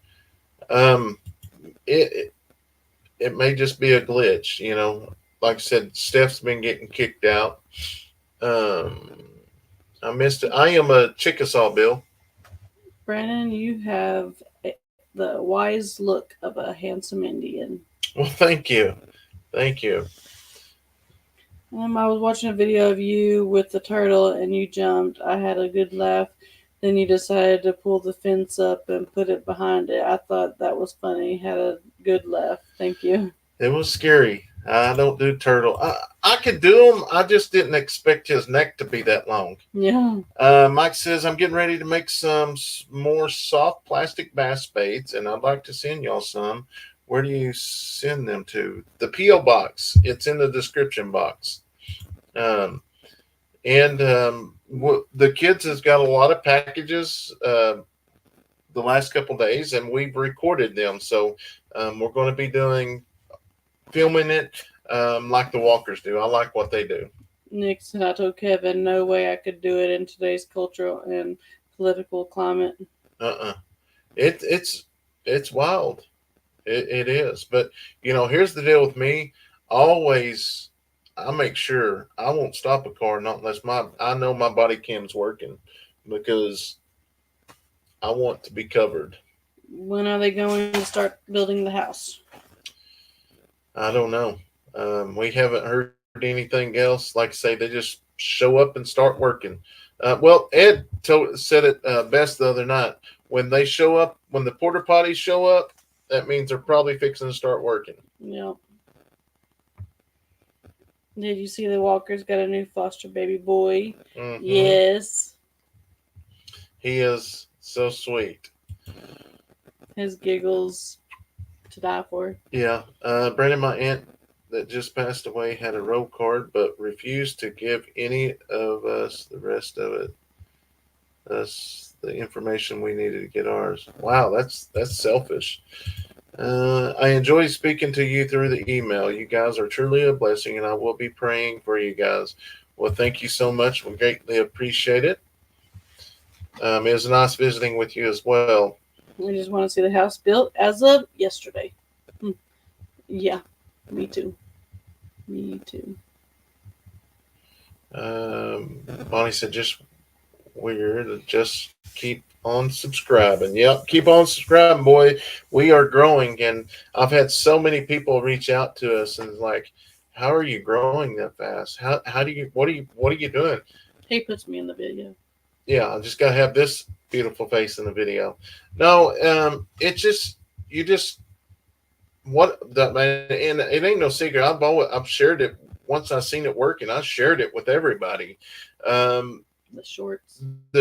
S1: It may just be a glitch, Like I said, Steph's been getting kicked out. I missed it. I am a Chickasaw, Bill.
S2: Brandon, you have the wise look of a handsome Indian.
S1: Well, thank you. Thank you.
S2: I was watching a video of you with the turtle and you jumped. I had a good laugh. Then you decided to pull the fence up and put it behind it. I thought that was funny. Had a good laugh. Thank you.
S1: It was scary. I don't do turtle. I could do them. I just didn't expect his neck to be that long.
S2: Yeah.
S1: Mike says, I'm getting ready to make some more soft plastic bass baits, and I'd like to send y'all some. Where do you send them to? The P.O. box. It's in the description box. The kids has got a lot of packages the last couple days, and we've recorded them. So we're going to be filming it like the Walkers do. I like what they do.
S2: Nick said, I told Kevin, no way I could do it in today's cultural and political climate.
S1: It's wild. It is. But, here's the deal with me. Always, I make sure I won't stop a car not unless I know my body cam's working, because I want to be covered.
S2: When are they going to start building the house?
S1: I don't know. We haven't heard anything else. Like I say, they just show up and start working. Ed said it best the other night. When they show up, when the porta potties show up, that means they're probably fixing to start working.
S2: Yeah. Did you see the Walkers got a new foster baby boy?
S1: Mm-hmm.
S2: Yes.
S1: He is so sweet.
S2: His giggles to die for.
S1: Yeah. Brandon, my aunt that just passed away, had a roll card but refused to give any of us the rest of it. That's the information we needed to get ours. Wow, that's selfish. I enjoy speaking to you through the email. You guys are truly a blessing, and I will be praying for you guys. Well, thank you so much. We greatly appreciate it. It was nice visiting with you as well.
S2: I just want to see the house built as of yesterday. Yeah, me too. Me too.
S1: Bonnie said, just weird. Just keep on subscribing. Yep, keep on subscribing, boy. We are growing, and I've had so many people reach out to us and like, how are you growing that fast? How do you what are you doing?
S2: He puts me in the video.
S1: Yeah, I just gotta have this beautiful face in the video. No, and it ain't no secret. I've shared it once. I seen it working. I shared it with everybody. The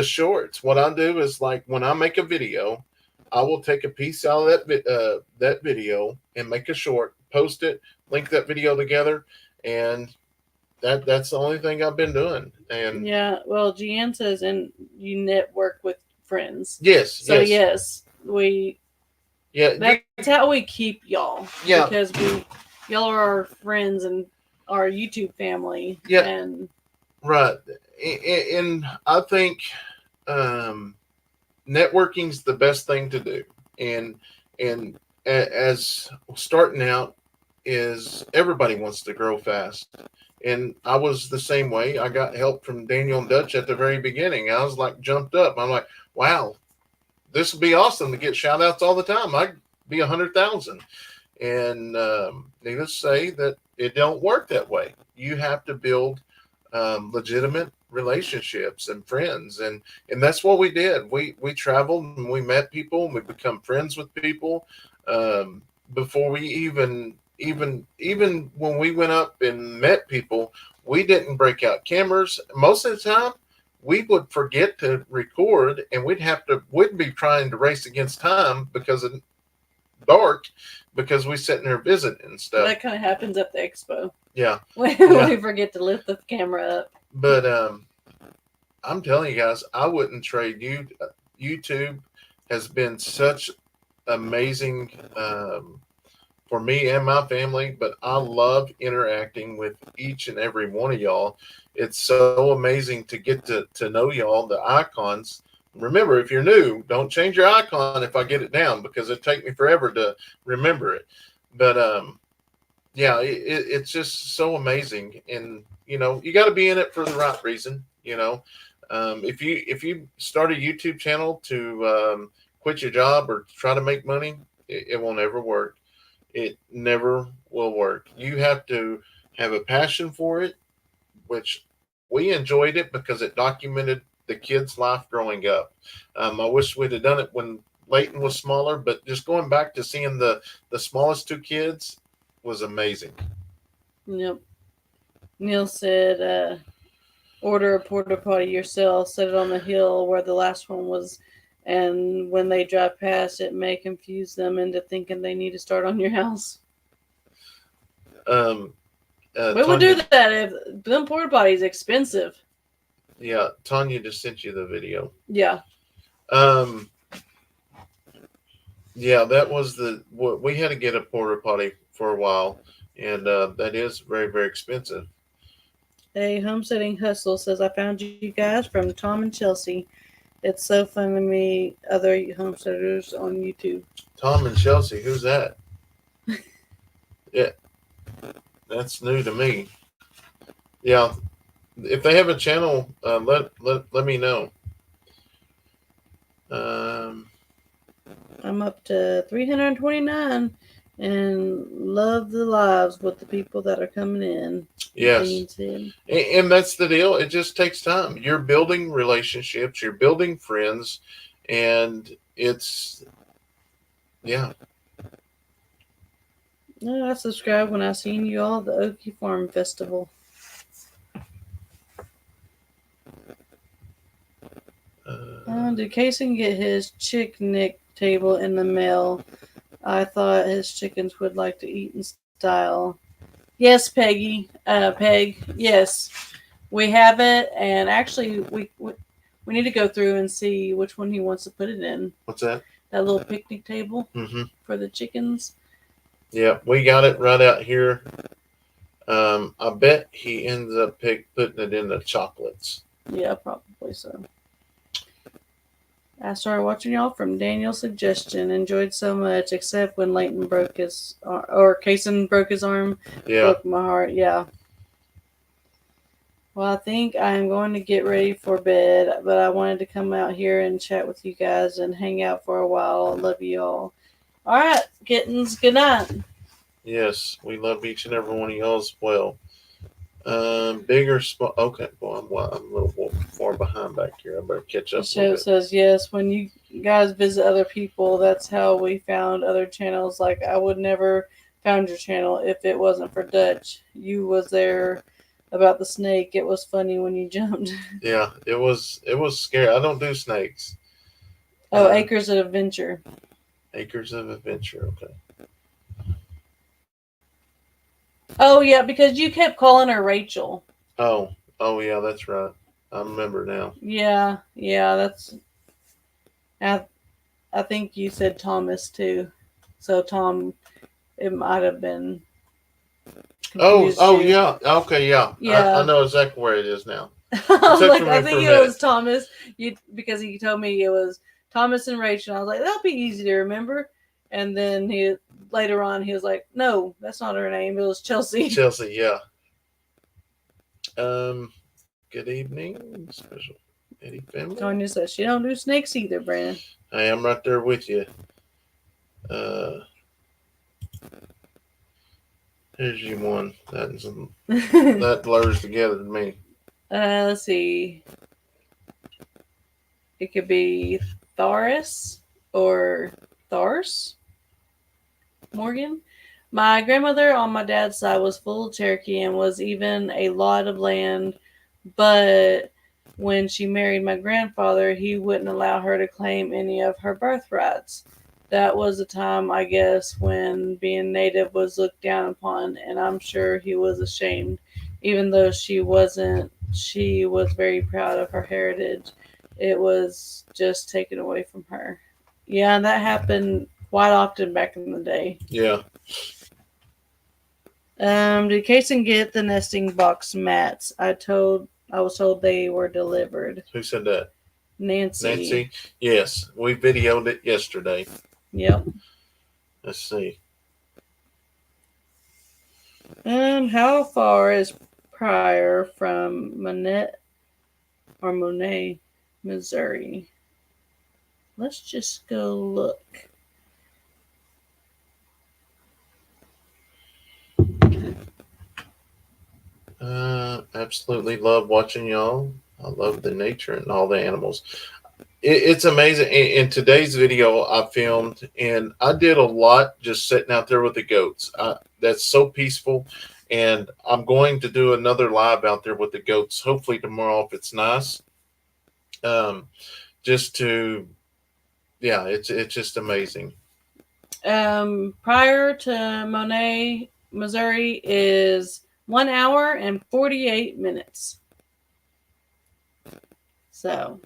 S1: shorts. What I do is, like, when I make a video, I will take a piece out of that video and make a short, post it, link that video together, and that's the only thing I've been doing. And
S2: yeah, well, Gian says, and you network with friends.
S1: Yes.
S2: So yes, we.
S1: Yeah,
S2: that's how we keep y'all.
S1: Yeah,
S2: because y'all are our friends and our YouTube family.
S1: Yeah,
S2: and
S1: right. And I think networking's the best thing to do. And as starting out, is everybody wants to grow fast. And I was the same way. I got help from Daniel and Dutch at the very beginning. I was like jumped up. I'm like, wow, this would be awesome to get shout outs all the time. I'd be 100,000. And needless to say that it don't work that way. You have to build legitimate relationships and friends, and that's what we did. We traveled and we met people and we become friends with people. Before we even when we went up and met people, we didn't break out cameras most of the time. We would forget to record, and we'd be trying to race against time because of dark, because we sitting there visiting and stuff.
S2: That kind of happens at the expo.
S1: Yeah,
S2: When
S1: yeah.
S2: we forget to lift the camera up.
S1: But I'm telling you guys, I wouldn't trade you. YouTube has been such amazing for me and my family, but I love interacting with each and every one of y'all. It's so amazing to get to know y'all, the icons. Remember, if you're new, don't change your icon if I get it down, because it'd take me forever to remember it. But yeah, it's just so amazing, and you got to be in it for the right reason. If you start a YouTube channel to quit your job or try to make money, it will never work. It never will work. You have to have a passion for it, which we enjoyed it because it documented the kid's life growing up. I wish we'd have done it when Leighton was smaller, but just going back to seeing the smallest two kids was amazing.
S2: Yep. Neil said, order a porta potty yourself, set it on the hill where the last one was, and when they drive past, it may confuse them into thinking they need to start on your house. We would do that if them porta potties expensive.
S1: Yeah, Tanya just sent you the video.
S2: Yeah.
S1: Yeah, that was we had to get a porta potty for a while, and that is very, very expensive.
S2: A homesteading hustle says, I found you guys from Tom and Chelsea. It's so fun to meet other homesteaders on YouTube.
S1: Tom and Chelsea, who's that? Yeah, that's new to me. Yeah, if they have a channel, let me know.
S2: I'm up to 329 and love the lives with the people that are coming in.
S1: Yes. And that's the deal. It just takes time. You're building relationships, you're building friends, and it's, yeah.
S2: No, I subscribed when I seen you all at the Okie Farm Festival. Did Kayson get his chick-nick table in the mail? I thought his chickens would like to eat in style. Yes, Peggy. Peg. Yes, we have it, and actually, we need to go through and see which one he wants to put it in.
S1: What's that?
S2: That little picnic table for the chickens.
S1: Yeah, we got it right out here. I bet he ends up putting it in the chocolates.
S2: Yeah, probably so. I started watching y'all from Daniel's suggestion. Enjoyed so much, except when Leighton broke his or Kayson broke his arm.
S1: Yeah.
S2: Broke my heart. Yeah. Well, I think I'm going to get ready for bed, but I wanted to come out here and chat with you guys and hang out for a while. I love you all. All right, kittens. Good night.
S1: Yes, we love each and every one of y'all as well. Bigger spot. Okay, well, I'm a little far behind back here. I better catch up.
S2: The show says, yes, when you guys visit other people, that's how we found other channels. Like, I would never found your channel if it wasn't for Dutch. You was there about the snake. It was funny when you jumped.
S1: Yeah, it was scary. I don't do snakes.
S2: Oh, Acres of Adventure.
S1: Acres of Adventure, okay.
S2: Oh, yeah, because you kept calling her Rachel.
S1: Oh, yeah, that's right. I remember now.
S2: Yeah, that's... I think you said Thomas, too. So, Tom, it might have been...
S1: Oh, yeah. Okay, yeah.
S2: Yeah.
S1: I know exactly where it is now.
S2: I think it was Thomas. Because he told me it was Thomas and Rachel. I was like, that'll be easy to remember. And then later on, he was like, no, that's not her name. It was Chelsea.
S1: Chelsea, yeah. Good evening, special Eddy family.
S2: Tanya says she don't do snakes either, Brandon.
S1: Hey, I'm right there with you. Here's you one. That blurs together to me.
S2: Let's see. It could be Tharis or Thars Morgan. My grandmother on my dad's side was full Cherokee and was even a lot of land, but when she married my grandfather, he wouldn't allow her to claim any of her birthrights. That was a time, I guess, when being native was looked down upon, and I'm sure he was ashamed. Even though she wasn't, she was very proud of her heritage. It was just taken away from her. Yeah, and that happened quite often back in the day.
S1: Yeah.
S2: Did Kayson get the nesting box mats? I was told they were delivered.
S1: Who said that?
S2: Nancy.
S1: Nancy? Yes. We videoed it yesterday.
S2: Yep.
S1: Let's see.
S2: How far is Pryor from Monet, Missouri? Let's just go look.
S1: Absolutely love watching y'all. I love the nature and all the animals. It's amazing. In today's video, I filmed and I did a lot just sitting out there with the goats. That's so peaceful. And I'm going to do another live out there with the goats, hopefully tomorrow if it's nice. Just to, yeah, it's just amazing.
S2: Prior to Monet, Missouri is 1 hour and 48 minutes. So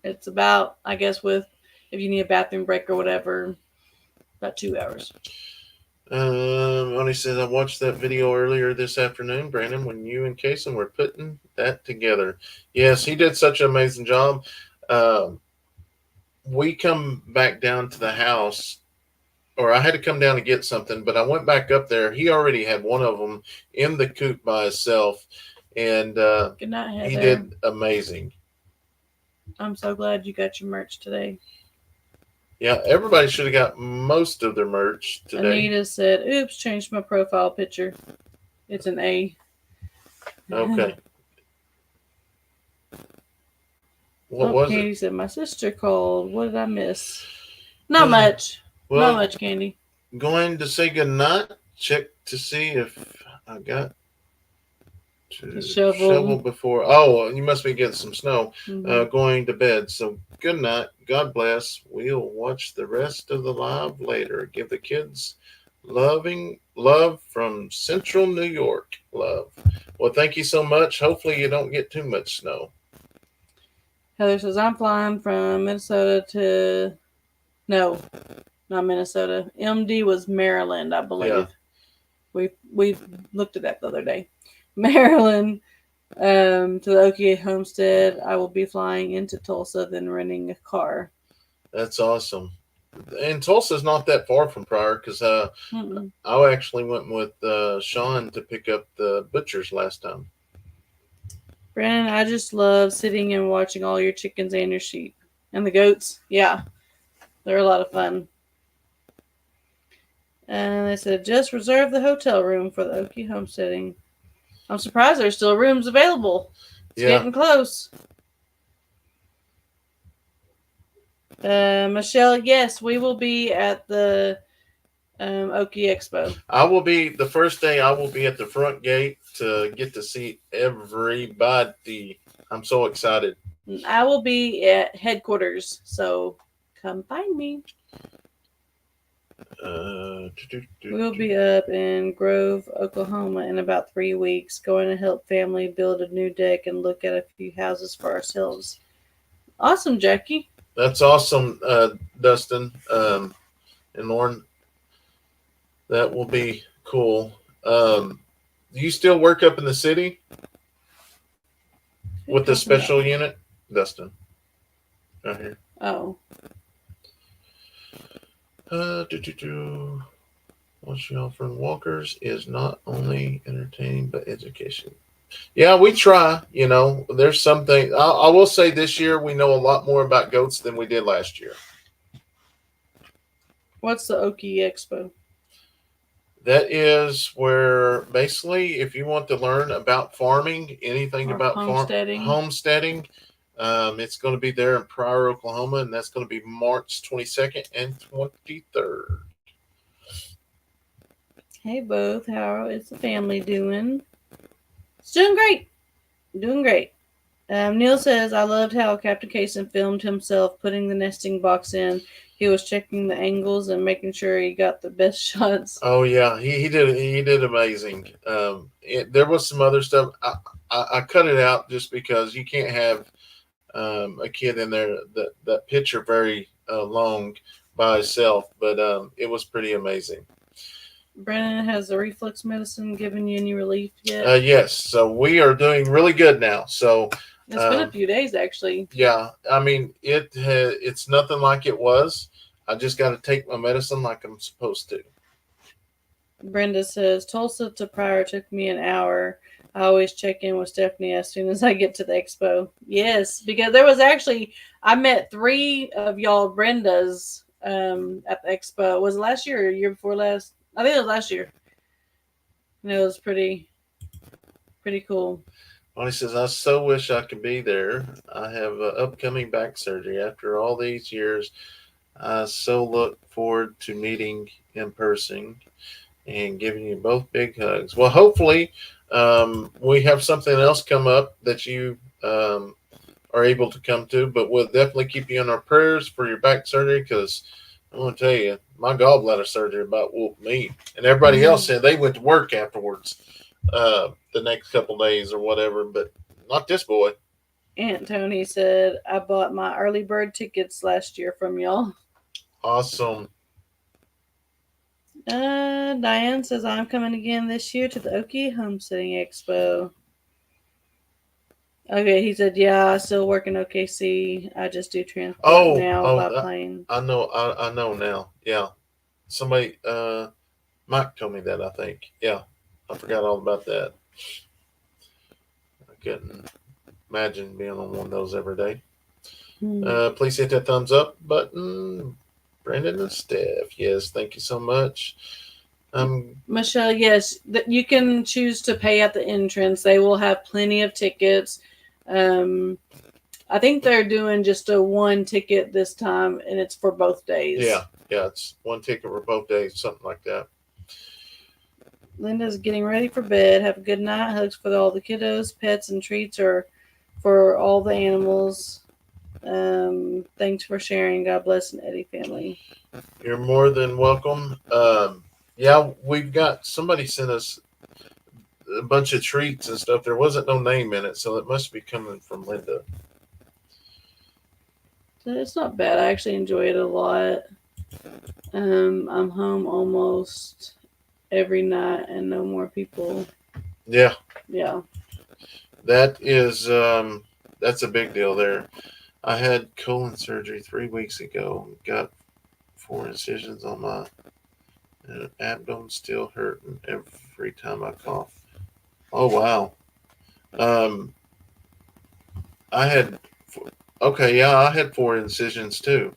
S2: it's about, I guess, with if you need a bathroom break or whatever, about 2 hours.
S1: Ronnie says, I watched that video earlier this afternoon, Brandon, when you and Kayson were putting that together. Yes, he did such an amazing job. We come back down to the house, or I had to come down to get something, but I went back up there. He already had one of them in the coop by himself, and
S2: Good night, Heather.
S1: he did amazing.
S2: I'm so glad you got your merch today.
S1: Yeah, everybody should have got most of their merch today.
S2: Anita said, oops, changed my profile picture. It's an A.
S1: Okay. What was
S2: Candy
S1: it?
S2: said, my sister called. What did I miss? Not much.
S1: Well,
S2: Not much, Candy.
S1: Going to say goodnight. Check to see if I got to shovel before. Oh, you must be getting some snow.
S2: Mm-hmm.
S1: Going to bed. So good night. God bless. We'll watch the rest of the live later. Give the kids love from Central New York. Love. Well, thank you so much. Hopefully you don't get too much snow.
S2: Heather says, I'm flying from Minnesota to... No, not Minnesota. MD was Maryland, I believe. Yeah. We looked at that the other day. Maryland to the Okie homestead. I will be flying into Tulsa, then renting a car.
S1: That's awesome. And Tulsa's not that far from Pryor because I actually went with Sean to pick up the butchers last time.
S2: Brandon, I just love sitting and watching all your chickens and your sheep. And the goats, yeah. They're a lot of fun. And they said, just reserve the hotel room for the Okie homesteading. I'm surprised there's still rooms available. It's getting close. Michelle, yes, we will be at the Okie Expo.
S1: I will be, the first day I will be at the front gate to get to see everybody. I'm so excited.
S2: I will be at headquarters, so come find me. We'll be up in Grove, Oklahoma in about 3 weeks, going to help family build a new deck and look at a few houses for ourselves. Awesome, Jackie.
S1: That's awesome, Dustin and Lauren. That will be cool. Do you still work up in the city with the special unit? Dustin. Right here.
S2: Oh.
S1: Watching offering walkers is not only entertaining but education. Yeah, we try. You know, there's something. I will say this year we know a lot more about goats than we did last year.
S2: What's the Okie Expo?
S1: That is where basically, if you want to learn about farming, anything
S2: Or
S1: about
S2: homesteading.
S1: homesteading, it's going to be there in Pryor, Oklahoma, and that's going to be March 22nd and 23rd.
S2: Hey, both. How is the family doing? It's doing great. Doing great. Neil says, I loved how Captain Kayson filmed himself putting the nesting box in. He was checking the angles and making sure he got the best shots.
S1: Oh yeah, he did amazing. There was some other stuff. I cut it out just because you can't have a kid in there that picture very long by itself. But it was pretty amazing.
S2: Brennan, has the reflux medicine given you any relief yet?
S1: Yes, so we are doing really good now. So
S2: It's been a few days, actually.
S1: yeah, I mean it's nothing like it was. I just got to take my medicine like I'm supposed to.
S2: Brenda says, Tulsa to Pryor took me an hour. I always check in with Stephanie as soon as I get to the expo. Yes, because there was actually, I met 3 of y'all Brendas at the expo. Was it last year or year before last? I think it was last year. And it was pretty cool.
S1: Well, he says, I so wish I could be there. I have upcoming back surgery. After all these years, I so look forward to meeting in person and giving you both big hugs. Well, hopefully, we have something else come up that you are able to come to, but we'll definitely keep you in our prayers for your back surgery because I'm going to tell you, my gallbladder surgery about whooped me. And everybody else said they went to work afterwards the next couple days or whatever, but not this boy.
S2: Aunt Tony said, I bought my early bird tickets last year from y'all.
S1: Awesome.
S2: Diane says, I'm coming again this year to the Okie Homesteading Expo. Okay, he said, yeah, I still work in OKC. I just do transport now by plane.
S1: I know now. Yeah. Somebody, Mike told me that, I think. Yeah. I forgot all about that. I couldn't imagine being on one of those every day. Please hit that thumbs up button. Brandon and Steph. Yes, thank you so much.
S2: Michelle, yes, you can choose to pay at the entrance. They will have plenty of tickets. I think they're doing just a 1 ticket this time, and it's for both days.
S1: Yeah, it's 1 ticket for both days, something like that.
S2: Linda's getting ready for bed. Have a good night. Hugs for all the kiddos. Pets and treats are for all the animals. Thanks for sharing. God bless an Eddy family.
S1: You're more than welcome. Yeah, we've got somebody sent us a bunch of treats and stuff. There wasn't no name in it, so it must be coming from Linda.
S2: It's not bad. I actually enjoy it a lot. I'm home almost every night and no more people.
S1: Yeah.
S2: That
S1: is that's a big deal there. I had colon surgery 3 weeks ago. Got 4 incisions on my abdomen, still hurting every time I cough. Oh wow. I had I had 4 incisions too.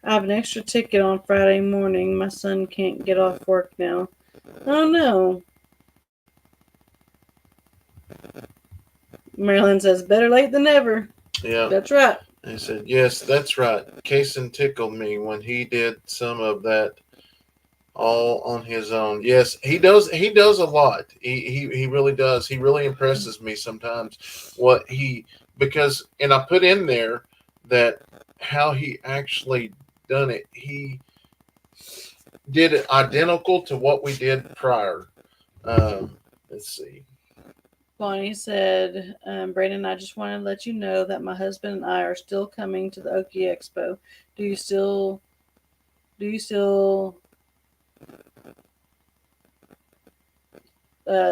S2: I have an extra ticket on Friday morning. My son can't get off work now. Oh no. Marilyn says, better late than never.
S1: Yeah.
S2: That's right.
S1: He said, yes, that's right. Kayson tickled me when he did some of that all on his own. Yes, he does a lot. He really does. He really impresses me sometimes because I put in there that how he actually done it. He did it identical to what we did prior. Let's see.
S2: Bonnie said, Brayden, I just want to let you know that my husband and I are still coming to the Okie Expo. Do you still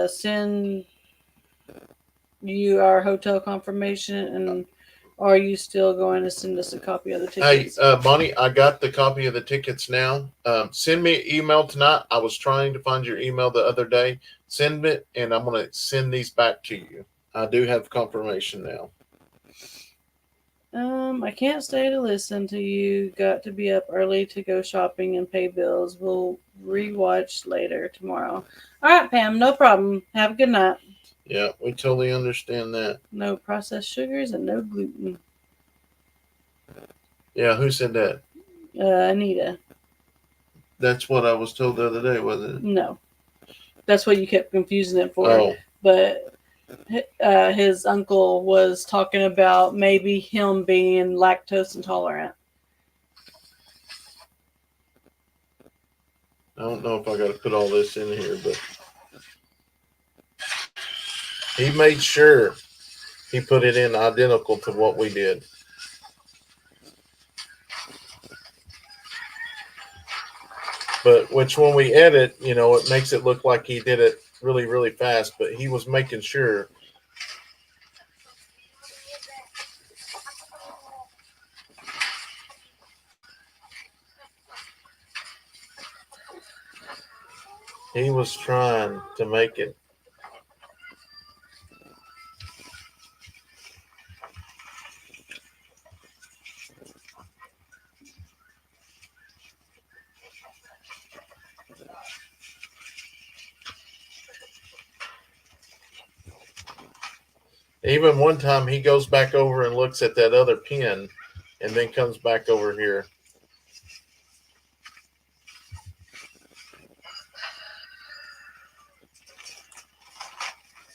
S2: send you our hotel confirmation, and are you still going to send us a copy of the tickets?
S1: Hey, Bonnie, I got the copy of the tickets now. Send me an email tonight. I was trying to find your email the other day. Send it, and I'm going to send these back to you. I do have confirmation now.
S2: I can't stay to listen to you. Got to be up early to go shopping and pay bills. We'll rewatch later tomorrow. All right, Pam, no problem. Have a good night.
S1: Yeah, we totally understand that.
S2: No processed sugars and no gluten.
S1: Yeah, who said that?
S2: Anita.
S1: That's what I was told the other day, wasn't it?
S2: No, that's what you kept confusing it for.
S1: Oh,
S2: But his uncle was talking about maybe him being lactose intolerant.
S1: I don't know if I got to put all this in here, but he made sure he put it in identical to what we did. But which when we edit, it makes it look like he did it really, really fast, but he was making sure. He was trying to make it. Even one time he goes back over and looks at that other pin and then comes back over here.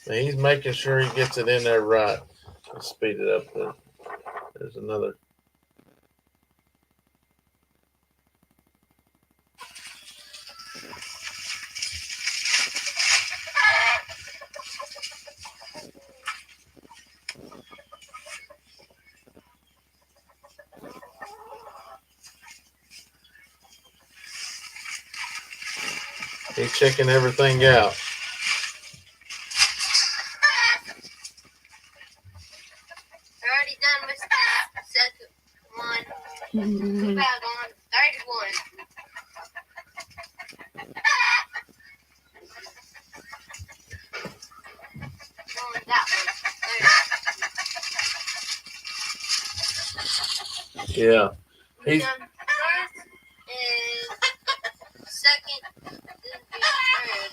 S1: And he's making sure he gets it in there right. Let's speed it up there. There's another. He's checking everything out.
S3: Already done with second one. About on 31. On that one.
S1: Yeah. He's
S3: Done first and second, then be third.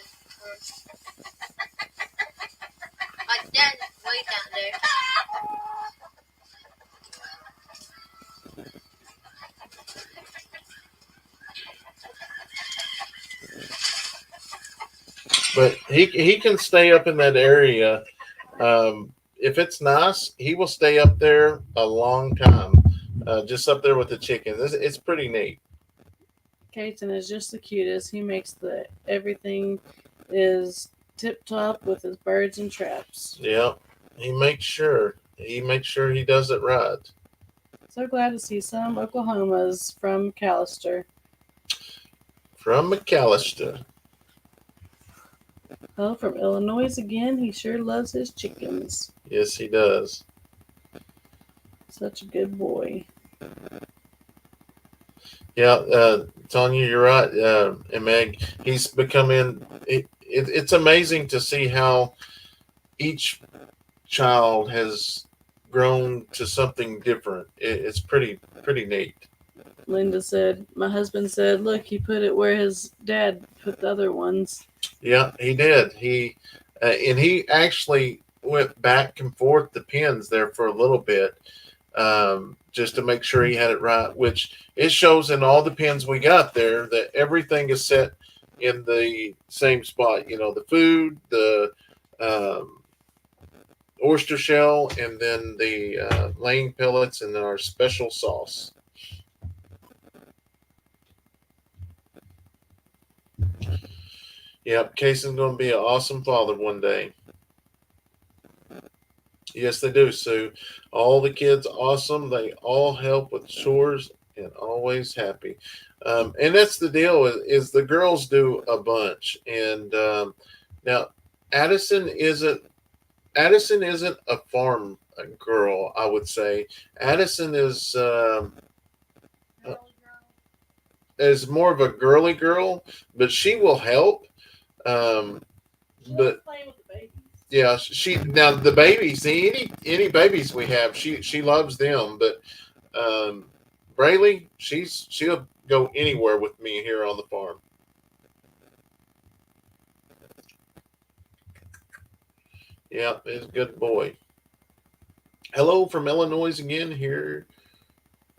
S3: Like that, way down there.
S1: but he can stay up in that area. If it's nice, he will stay up there a long time. Just up there with the chickens. It's pretty neat.
S2: Kayson is just the cutest. He makes the everything is tip top with his birds and traps.
S1: Yep. He makes sure he does it right.
S2: So glad to see some Oklahomas from Callister.
S1: From McAllister.
S2: Oh, from Illinois again. He sure loves his chickens.
S1: Yes, he does.
S2: Such a good boy.
S1: Yeah, Tanya, you're right. And Meg, he's becoming. It's amazing to see how each child has grown to something different. It's pretty neat.
S2: Linda said, my husband said, look, he put it where his dad put the other ones.
S1: Yeah, he did. And he actually went back and forth the pins there for a little bit, just to make sure he had it right. Which it shows in all the pins we got there that everything is set in the same spot. The food, the oyster shell, and then the laying pellets, and then our special sauce. Yep, Kayson's going to be an awesome father one day. Yes, they do, Sue. All the kids awesome. They all help with chores and always happy. And that's the deal is the girls do a bunch. And now Addison isn't a farm girl, I would say. Addison is more of a girly girl, but she will help. Um,
S2: She
S1: but
S2: playing with the babies.
S1: Yeah, she now the babies. Any babies we have, she loves them. But Braylee, she'll go anywhere with me here on the farm. Yeah, he's a good boy. Hello from Illinois again. Here,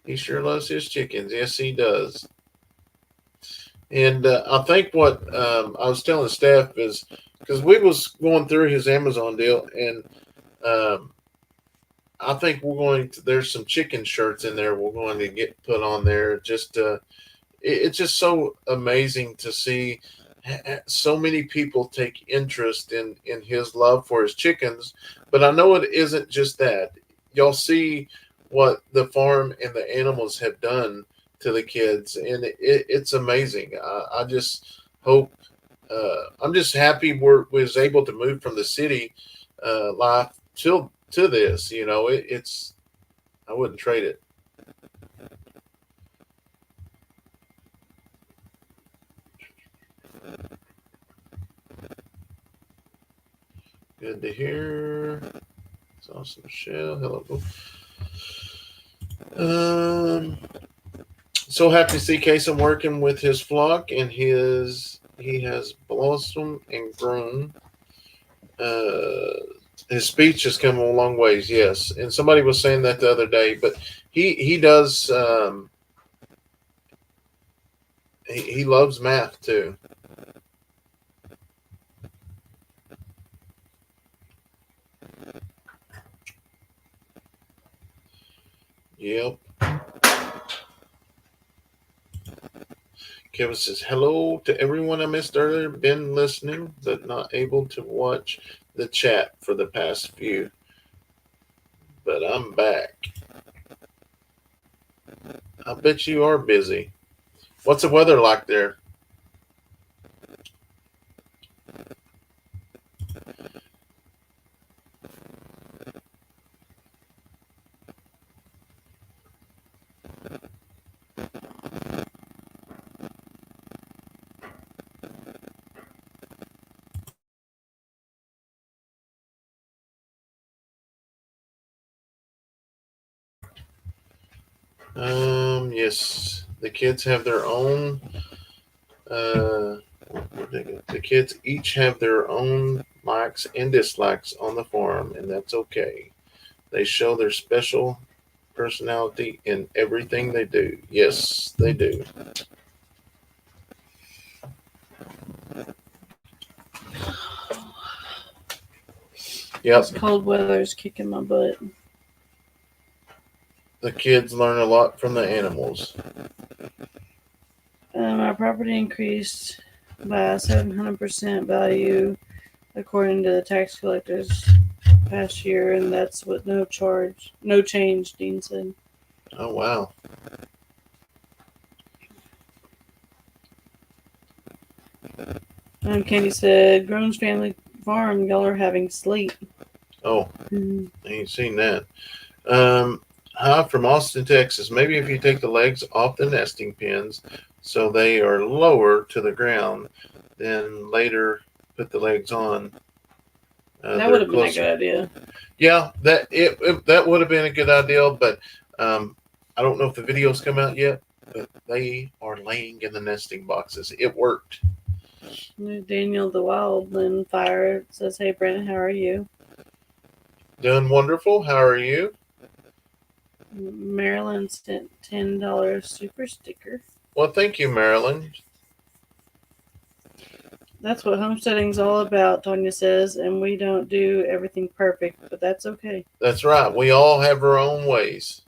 S1: he sure loves his chickens. Yes, he does. And I think what I was telling staff is because we was going through his Amazon deal, and um, I think we're going to. There's some chicken shirts in there. We're going to get put on there. Just it's just so amazing to see so many people take interest in his love for his chickens. But I know it isn't just that. Y'all see what the farm and the animals have done to the kids, and it's amazing. I just hope. I'm just happy we was able to move from the city life to this. You know, it's I wouldn't trade it. Good to hear. It's awesome, Michelle. Hello. So happy to see Kayson working with his flock, and he has blossomed and grown. His speech has come a long ways, yes. And somebody was saying that the other day, but he does. He loves math too. Yep. Kevin says, hello to everyone I missed earlier. Been listening, but not able to watch the chat for the past few. But I'm back. I bet you are busy. What's the weather like there? Yes, the kids have their own. The kids each have their own likes and dislikes on the farm, and that's okay. They show their special personality in everything they do. Yes, they do. Yep.
S2: This cold weather is kicking my butt.
S1: The kids learn a lot from the animals.
S2: Our property increased by 700% value according to the tax collectors past year, and that's with no change, Dean said.
S1: Oh, wow.
S2: Candy said, Grown's Family Farm, y'all are having sleep.
S1: Oh, I ain't seen that. Hi from Austin, Texas. Maybe if you take the legs off the nesting pins so they are lower to the ground, then later put the legs on.
S2: That would have been a good idea.
S1: Yeah, that would have been a good idea, but I don't know if the videos come out yet, but they are laying in the nesting boxes. It worked.
S2: Daniel the Wildland Fire says, hey, Brandon, how are you?
S1: Doing wonderful. How are you?
S2: Marilyn sent $10 super sticker.
S1: Well, thank you, Marilyn.
S2: That's what homesteading's all about, Tonya says, and we don't do everything perfect, but that's okay.
S1: That's right. We all have our own ways.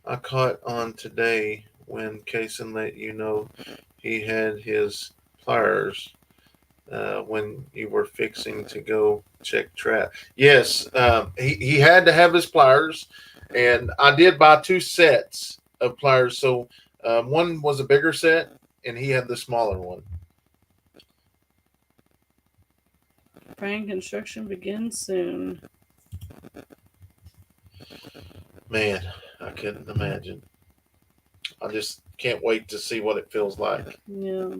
S1: I caught on today when Kayson let you know he had his pliers when you were fixing to go check trap. Yes, he had to have his pliers, and I did buy 2 sets of pliers. So one was a bigger set, and he had the smaller one.
S2: Praying construction begins soon.
S1: Man, I couldn't imagine. I just can't wait to see what it feels like.
S2: Yeah.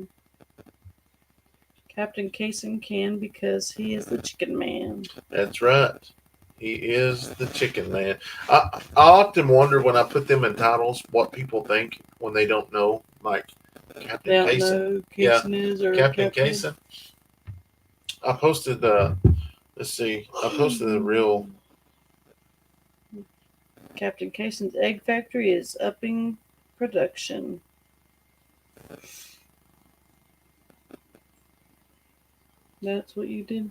S2: Captain Kayson can because he is the chicken man.
S1: That's right. He is the chicken man. I often wonder when I put them in titles what people think when they don't know, like Captain
S2: They don't
S1: Kayson.
S2: know who
S1: Yeah,
S2: Kayson is or
S1: Captain Kayson. I posted let's see. I posted the real
S2: Captain Kayson's egg factory is upping production. That's what you did?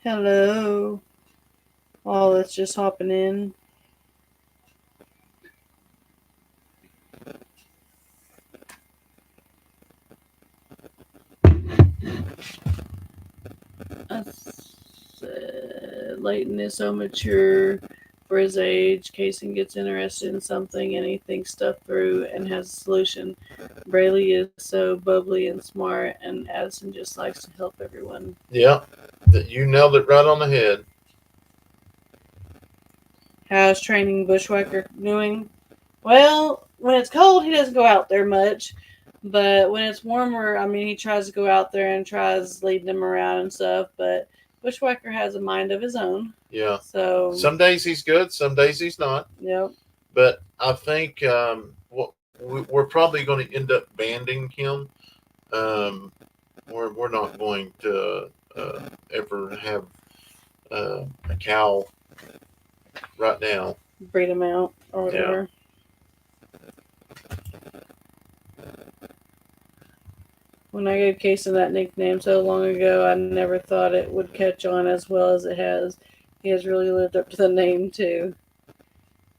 S2: Hello. Oh, that's just hopping in. Leighton is so mature for his age. Kayson gets interested in something and he thinks stuff through and has a solution. Braylee is so bubbly and smart, and Addison just likes to help everyone.
S1: Yeah, you nailed it right on the head.
S2: How's training Bushwhacker doing? Well, when it's cold, he doesn't go out there much. But when it's warmer, I mean, he tries to go out there and tries leading them around and stuff. But Bushwhacker has a mind of his own.
S1: Yeah.
S2: So
S1: some days he's good, some days he's not.
S2: Yep.
S1: But I think we're probably going to end up banding him. We're not going to ever have a cow right now.
S2: Breed him out or whatever.
S1: Yeah.
S2: When I gave Kayson that nickname so long ago, I never thought it would catch on as well as it has. He has really lived up to the name, too.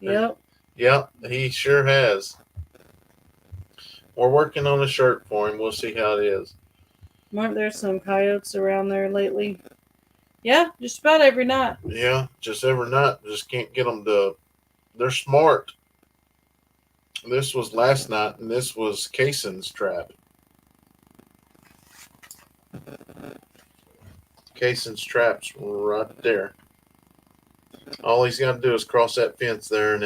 S2: Yep.
S1: Yeah, he sure has. We're working on a shirt for him. We'll see how it is.
S2: Weren't there some coyotes around there lately? Yeah, just about every night.
S1: Yeah, just every night. Just can't get them to... They're smart. This was last night, and this was Kayson's trap. Kayson's trap's right there. All he's got to do is cross that fence there, and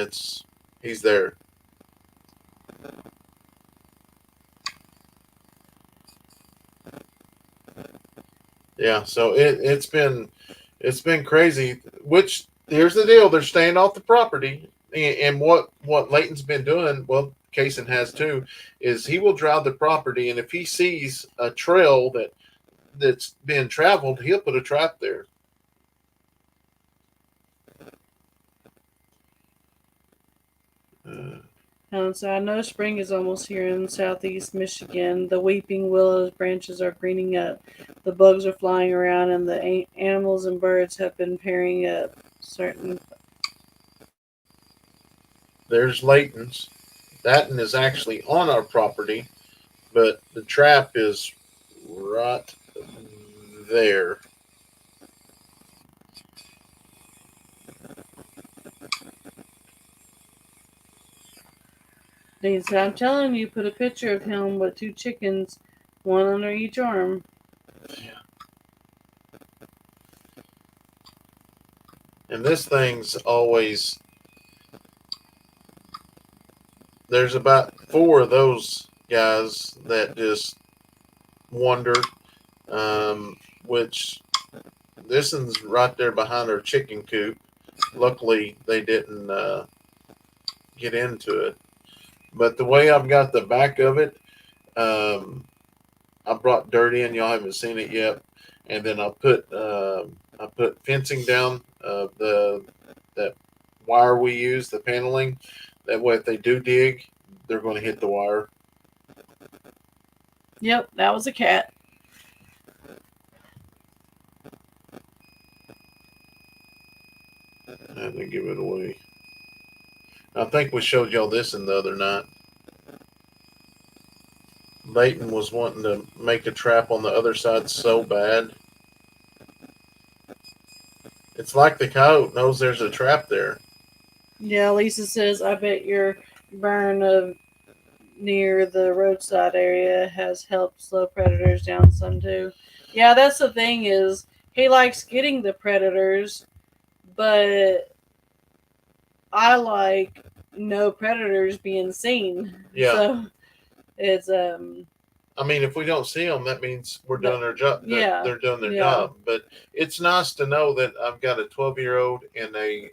S1: he's there. Yeah, so it's been crazy. Which here's the deal: they're staying off the property, and what Leighton's been doing, well, Kayson has too, is he will drive the property, and if he sees a trail that's been traveled, he'll put a trap there.
S2: So I know spring is almost here in southeast Michigan. The weeping willows branches are greening up. The bugs are flying around, and the animals and birds have been pairing up.
S1: There's Leighton's. That one is actually on our property, but the trap is right there.
S2: Dean said, I'm telling you, put a picture of him with 2 chickens, one under each arm.
S1: Yeah. And this thing's always... There's about 4 of those guys that just wander, which this one's right there behind our chicken coop. Luckily, they didn't get into it. But the way I've got the back of it, I brought dirt in. Y'all haven't seen it yet, and then I put fencing down that wire we use, the paneling. That way, if they do dig, they're going to hit the wire.
S2: Yep, that was a cat.
S1: I had to give it away. I think we showed y'all this in the other night. Leighton was wanting to make a trap on the other side so bad. It's like the coyote knows there's a trap there.
S2: Yeah, Lisa says, I bet your burn of near the roadside area has helped slow predators down some too. Yeah, that's the thing is he likes getting the predators, but I like no predators being seen.
S1: Yeah.
S2: So it's
S1: I mean, if we don't see them, that means we're doing their job.
S2: Yeah.
S1: They're doing their
S2: Yeah.
S1: job. But it's nice to know that I've got a 12-year-old and a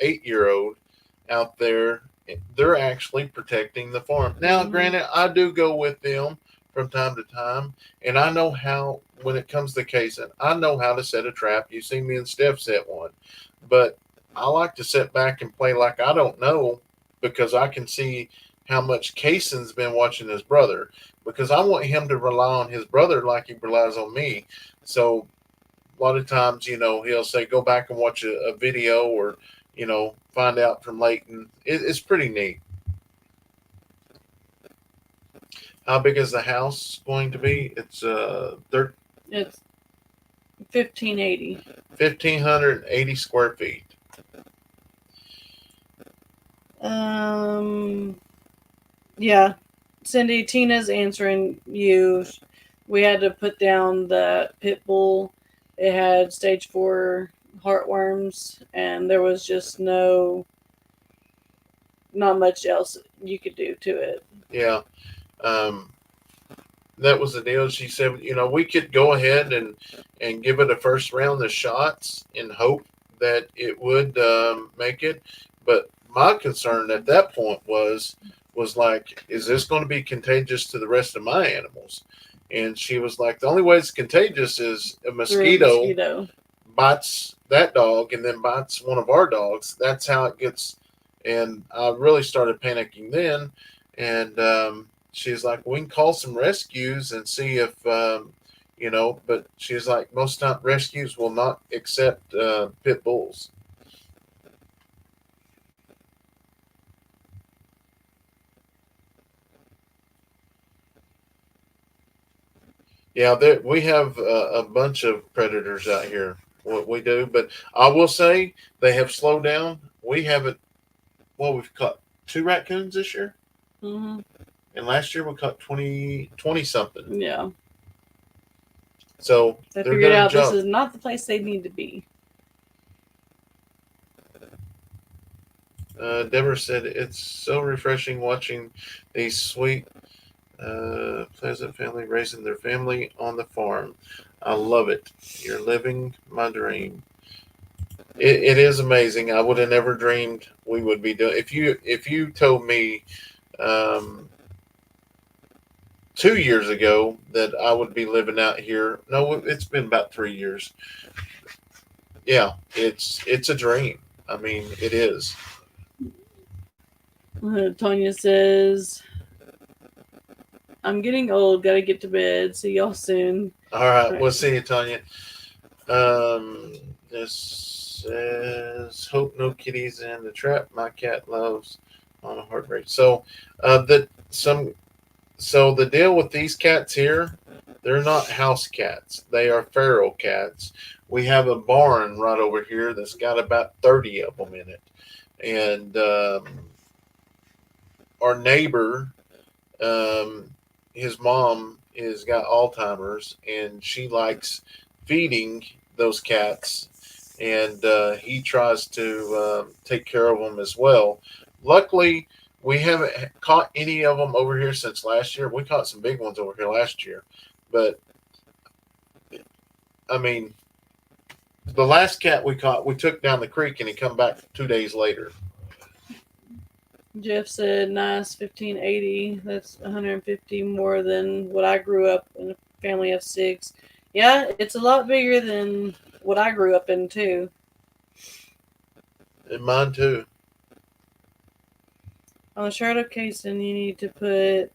S1: 8-year-old out there. They're actually protecting the farm. Now,
S2: Mhm.
S1: granted, I do go with them from time to time, and I know how. When it comes to Kayson, I know how to set a trap. You see me and Steph set one, but I like to sit back and play like I don't know because I can see how much Kayson's been watching his brother because I want him to rely on his brother like he relies on me. So a lot of times, he'll say, go back and watch a video or, find out from Leighton. It's pretty neat. How big is the house going to be? It's
S2: it's 1580.
S1: 1,580 square feet.
S2: Yeah. Cindy, Tina's answering you. We had to put down the pit bull. It had stage 4 heartworms, and there was just not much else you could do to it.
S1: Yeah. That was the deal. She said, we could go ahead and give it a first round of shots and hope that it would make it. But my concern at that point was like, is this going to be contagious to the rest of my animals? And she was like, the only way it's contagious is a mosquito bites that dog and then bites one of our dogs. That's how it gets. And I really started panicking then. And she's like, we can call some rescues and see if, but she's like, most time rescues will not accept pit bulls. Yeah, we have a bunch of predators out here. What we do, but I will say they have slowed down. We haven't. Well, we've caught 2 raccoons this year,
S2: Mm-hmm.
S1: and last year we caught 20 something.
S2: Yeah.
S1: So
S2: They
S1: they're
S2: figured
S1: doing a
S2: out this
S1: job.
S2: is not the place they need to be.
S1: Deborah said it's so refreshing watching these sweet, pleasant family raising their family on the farm. I love it. You're living my dream. It is amazing. I would have never dreamed we would be doing. If you told me 2 years ago that I would be living out here, no, it's been about 3 years. Yeah, it's a dream. I mean, it is.
S2: Tanya says, I'm getting old. Gotta get to bed. See y'all soon.
S1: All right,
S2: Right.
S1: we'll see you, Tanya. This says, hope no kitties in the trap. My cat loves on a heart rate. So, the deal with these cats here, they're not house cats. They are feral cats. We have a barn right over here that's got about 30 of them in it, and our neighbor, his mom has got Alzheimer's, and she likes feeding those cats, and he tries to take care of them as well. Luckily, we haven't caught any of them over here since last year. We caught some big ones over here last year, but I mean, the last cat we caught, we took down the creek, and he come back 2 days later.
S2: Jeff said, nice, 1580. That's 150 more than what I grew up in, a family of 6. Yeah, it's a lot bigger than what I grew up in, too.
S1: And mine too.
S2: On the shirt of Kayson, you need to put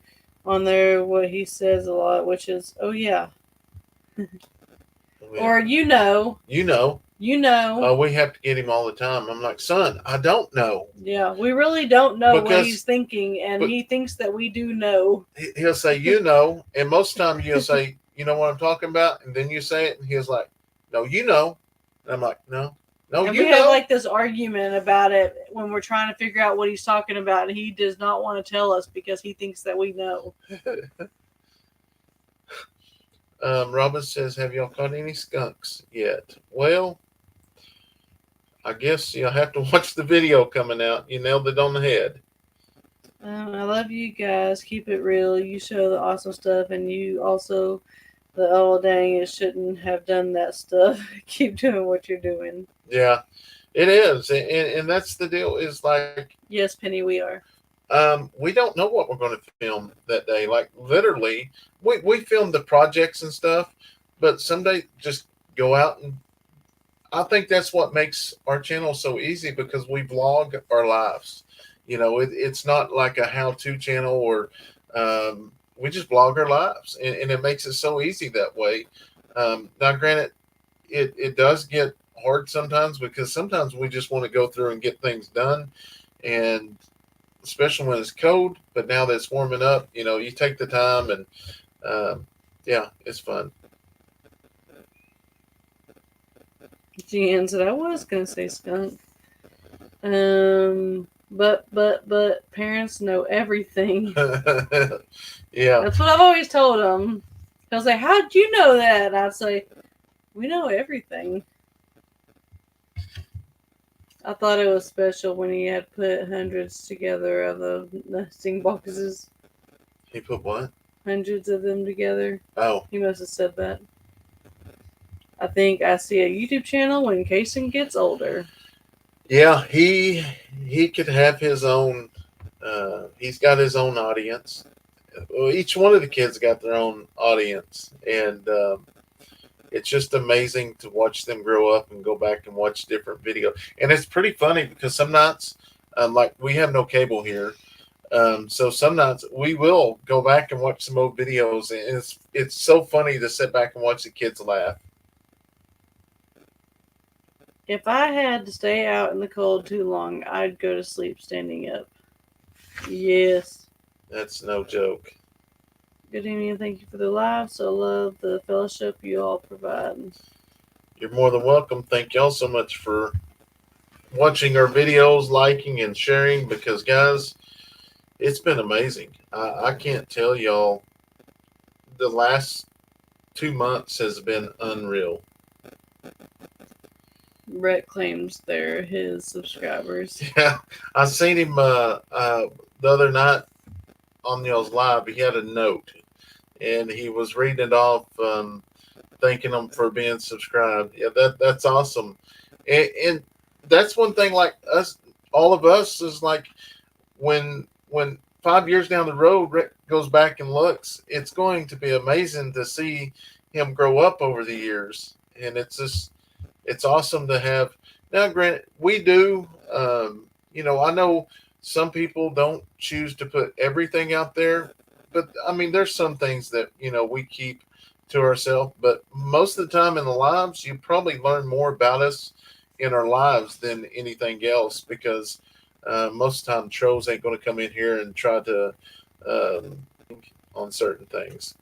S2: on there what he says a lot, which is, oh, yeah. Or,
S1: You know. We have to get him all the time. I'm like, son, I don't know.
S2: Yeah, we really don't know what
S1: Because-
S2: he's thinking, and he thinks that we do know.
S1: He'll say, and most times you'll say, you know what I'm talking about? And then you say it, and he's like, no, you know. And I'm like, no,
S2: And
S1: you
S2: we
S1: know.
S2: have like this argument about it when we're trying to figure out what he's talking about, and he does not want to tell us because he thinks that we know.
S1: Robin says, "Have y'all caught any skunks yet?" Well, I guess you'll have to watch the video coming out. You nailed it on the head.
S2: I love you guys. Keep it real. You show the awesome stuff, and you also the oh dang it shouldn't have done that stuff. Keep doing what you're doing.
S1: Yeah, it is, and that's the deal. Is like
S2: Yes, Penny, we are.
S1: we don't know what we're going to film that day. Like literally, we film the projects and stuff, but someday just go out and I think that's what makes our channel so easy because we vlog our lives. It's not like a how-to channel or we just vlog our lives, and it makes it so easy that way. Now, granted, it does get hard sometimes because sometimes we just want to go through and get things done, and especially when it's cold. But now that it's warming up, you take the time and yeah, it's fun.
S2: Jan said I was gonna say skunk. But parents know everything.
S1: Yeah.
S2: That's what I've always told them. They'll say, "How'd you know that?" And I'd say, "We know everything." I thought it was special when he had put hundreds together of the nesting boxes.
S1: He put what?
S2: Hundreds of them together.
S1: Oh.
S2: He must have said that. I think I see a YouTube channel when Kayson gets older.
S1: Yeah, he could have his own. He's got his own audience. Well, each one of the kids got their own audience, and it's just amazing to watch them grow up and go back and watch different videos. And it's pretty funny because some nights, like we have no cable here, so some nights we will go back and watch some old videos, and it's so funny to sit back and watch the kids laugh.
S2: If I had to stay out in the cold too long, I'd go to sleep standing up. Yes.
S1: That's no joke.
S2: Good evening and thank you for the live. So love the fellowship you all provide.
S1: You're more than welcome. Thank y'all so much for watching our videos, liking, and sharing because, guys, it's been amazing. I can't tell y'all, the last 2 months has been unreal.
S2: Brett claims they're his subscribers.
S1: Yeah, I seen him the other night on y'all's live. He had a note, and he was reading it off, thanking them for being subscribed. Yeah, that's awesome, and that's one thing. Like us, all of us is like when 5 years down the road, Rick goes back and looks. It's going to be amazing to see him grow up over the years, and it's awesome to have. Now, granted, we do. I know some people don't choose to put everything out there, but I mean, there's some things that we keep to ourselves. But most of the time in the lives, you probably learn more about us in our lives than anything else because most of the time trolls ain't going to come in here and try to on certain things.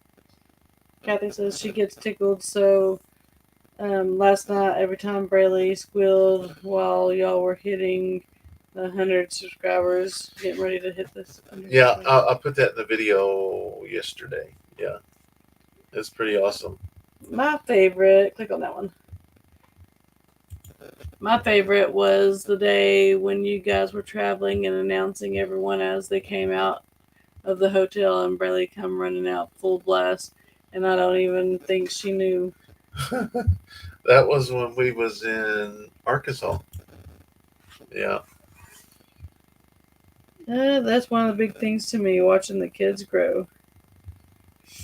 S2: Kathy says she gets tickled. So last night, every time Braylee squealed while y'all were hitting 100 subscribers, getting ready to hit this.
S1: Yeah, I put that in the video yesterday. Yeah, it's pretty awesome.
S2: My favorite, click on that one. My favorite was the day when you guys were traveling and announcing everyone as they came out of the hotel and Braylee come running out full blast. And I don't even think she knew.
S1: That was when we was in Arkansas. Yeah.
S2: That's one of the big things to me, watching the kids grow.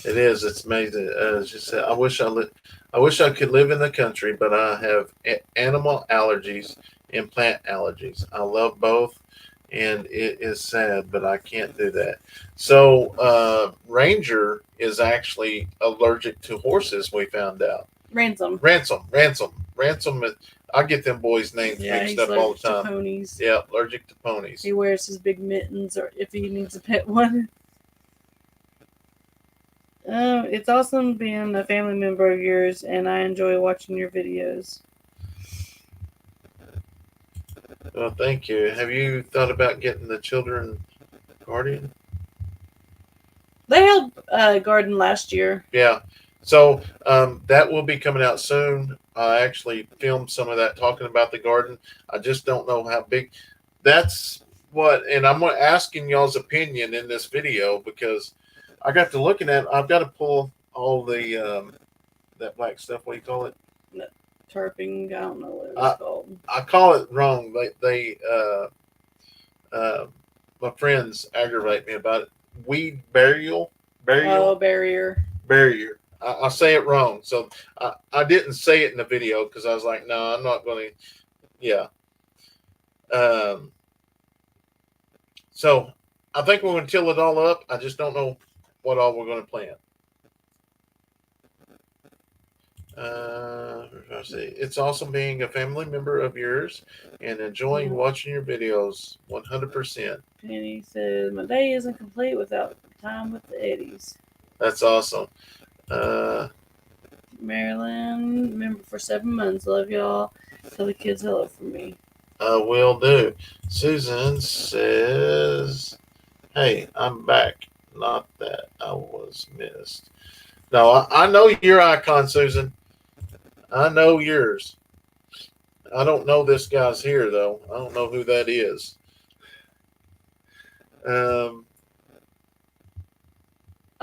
S1: It is. It's amazing. As you said, I wish I could live in the country, but I have animal allergies and plant allergies. I love both, and it is sad, but I can't do that. So Ranger is actually allergic to horses. We found out.
S2: Ransom.
S1: I get them boys' names mixed up all the time.
S2: To ponies.
S1: Yeah, allergic to ponies.
S2: He wears his big mittens, or if he needs a pet one. It's awesome being a family member of yours, and I enjoy watching your videos.
S1: Well, thank you. Have you thought about getting the children guardian?
S2: They held garden last year.
S1: Yeah. So that will be coming out soon. I actually filmed some of that talking about the garden. I just don't know how big. That's what, and I'm asking y'all's opinion in this video because I got to looking at. I've got to pull all the that black stuff. What do you call it?
S2: Tarping. I don't know what it's
S1: I,
S2: called.
S1: I call it wrong. Uh, my friends aggravate me about it. Weed burial,
S2: Oh, barrier.
S1: barrier. I say it wrong, so I didn't say it in the video because I was like, no, I'm not going to. Yeah. Um, so I think we're going to till it all up. I just don't know what all we're going to plant. Let's see. It's awesome being a family member of yours and enjoying watching your videos. 100%.
S2: Penny says, my day isn't complete without time with the Eddies.
S1: That's awesome.
S2: Maryland, member for 7 months. Love y'all. Tell the kids hello from me.
S1: Will do. Susan says, hey, I'm back. Not that I was missed. No, I know your icon, Susan. I know yours. I don't know this guy's here, though. I don't know who that is.
S2: I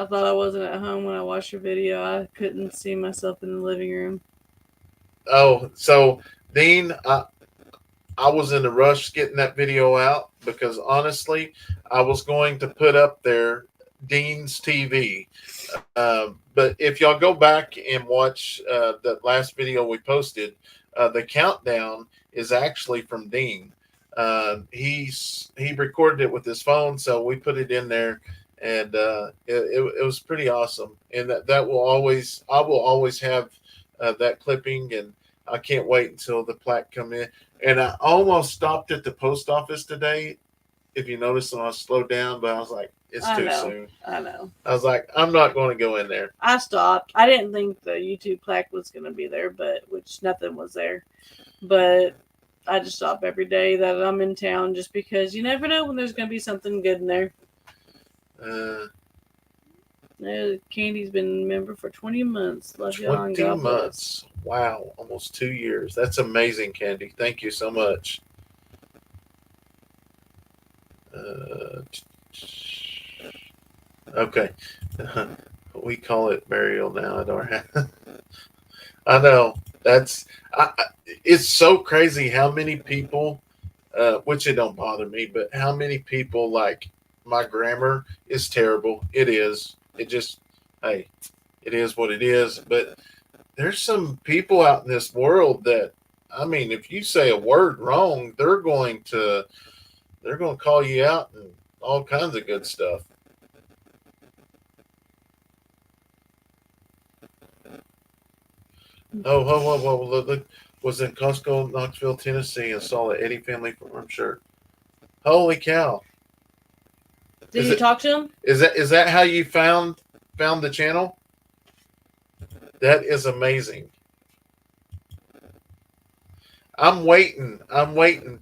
S2: thought I wasn't at home when I watched your video. I couldn't see myself in the living room.
S1: Oh, so Dean, I was in a rush getting that video out because honestly, I was going to put up there Dean's TV. But if y'all go back and watch the last video we posted, the countdown is actually from Dean. He recorded it with his phone, so we put it in there, and it was pretty awesome. And that will always, I will always have that clipping, and I can't wait until the plaque come in. And I almost stopped at the post office today. If you notice, I slowed down, but I was like, it's too soon.
S2: I know.
S1: I was like, I'm not going to go in there.
S2: I stopped. I didn't think the YouTube plaque was going to be there, which nothing was there. But I just stop every day that I'm in town just because you never know when there's going to be something good in there. Candy's been a member for 20 months. Love y'all and God
S1: 20 months. Wow, almost 2 years. That's amazing, Candy. Thank you so much. Okay. We call it burial now at our house. I know. It's so crazy how many people, which it don't bother me, but how many people, like, my grammar is terrible. It is. It just, hey, it is what it is. But there's some people out in this world that, I mean, if you say a word wrong, they're going to call you out and all kinds of good stuff. Oh, whoa. Look, was in Costco, Knoxville, Tennessee, and saw the Eddy family farm shirt. Holy cow.
S2: Did you talk to him?
S1: Is that how you found the channel? That is amazing. I'm waiting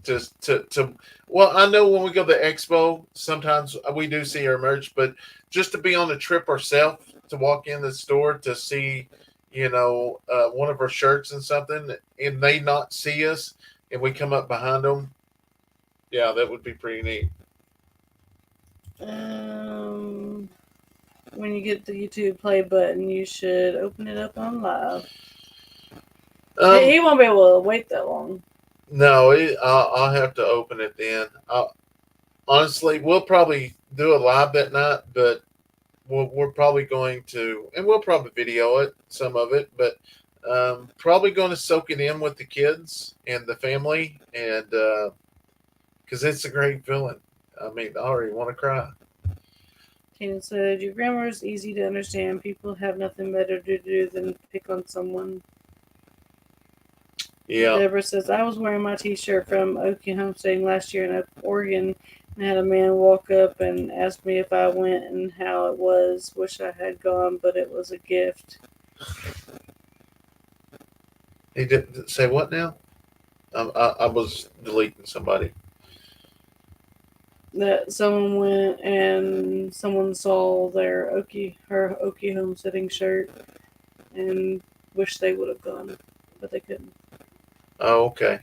S1: to well, I know when we go to the expo, sometimes we do see our merch, but just to be on the trip ourselves, to walk in the store to see, one of our shirts and something, and they not see us, and we come up behind them, yeah, that would be pretty neat.
S2: When you get the YouTube play button, you should open it up on live. He won't be able to wait that long.
S1: No, I'll have to open it then. Honestly, we'll probably do a live that night, but we're probably going to, and we'll probably video it, some of it, but probably going to soak it in with the kids and the family, and because it's a great feeling. I mean, I already want to cry.
S2: Tina said, your grammar is easy to understand. People have nothing better to do than pick on someone.
S1: Yeah.
S2: Deborah says, I was wearing my t-shirt from Okie Homesteading last year in Oregon and had a man walk up and ask me if I went and how it was. Wish I had gone, but it was a gift.
S1: He did say what now? I was deleting somebody.
S2: That someone went and someone saw her Okie homesteading shirt and wish they would have gone, but they couldn't.
S1: Oh, okay.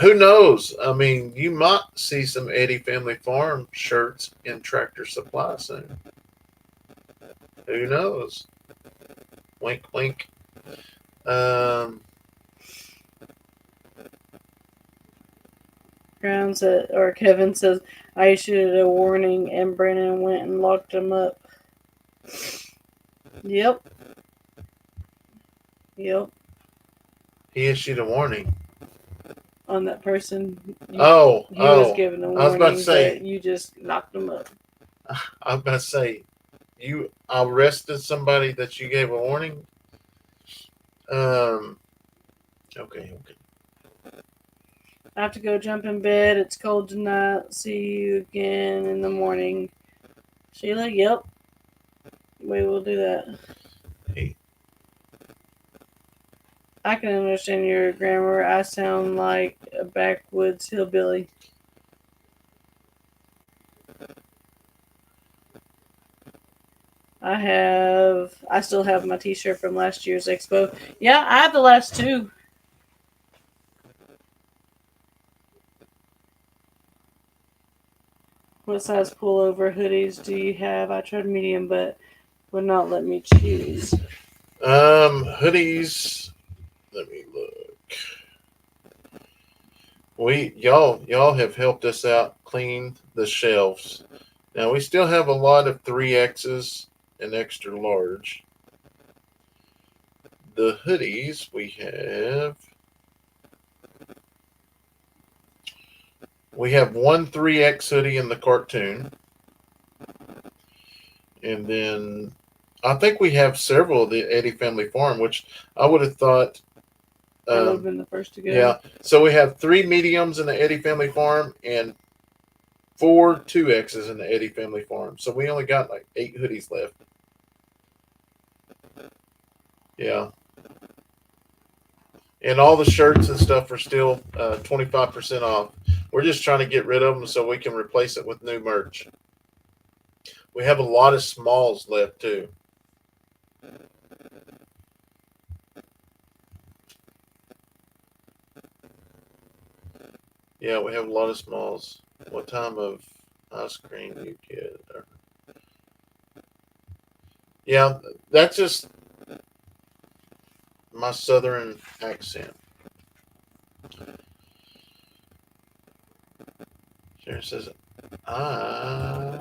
S1: Who knows? I mean, you might see some Eddy Family Farm shirts in Tractor Supply soon. Who knows? Wink, wink. Um,
S2: Brown said, or Kevin says, I issued a warning and Brennan went and locked him up. Yep. Yep.
S1: he issued a warning.
S2: On that person. He
S1: Oh,
S2: was given a
S1: I was about to
S2: warning
S1: say-
S2: that you just knocked him up.
S1: I was about to say, you arrested somebody that you gave a warning. Okay.
S2: I have to go jump in bed. It's cold tonight. See you again in the morning. Sheila, yep. We will do that.
S1: Hey.
S2: I can understand your grammar. I sound like a backwoods hillbilly. I still have my t-shirt from last year's expo. Yeah, I have the last two. What size pullover hoodies do you have? I tried medium, but would not let me choose.
S1: Hoodies. Let me look. Y'all have helped us out clean the shelves. Now we still have a lot of 3X's and extra large. The hoodies we have one 3X hoodie in the cartoon. And then I think we have several of the Eddy Family Farm, which I would have thought.
S2: That would have been the first to go.
S1: Yeah. So we have 3 mediums in the Eddy Family Farm and 4 2X's in the Eddy Family Farm. So we only got like 8 hoodies left. Yeah. And all the shirts and stuff are still 25% off. We're just trying to get rid of them so we can replace it with new merch. We have a lot of smalls left too. Yeah, we have a lot of smalls. What time of ice cream you get? Yeah, that's just my southern accent. Sharon says, I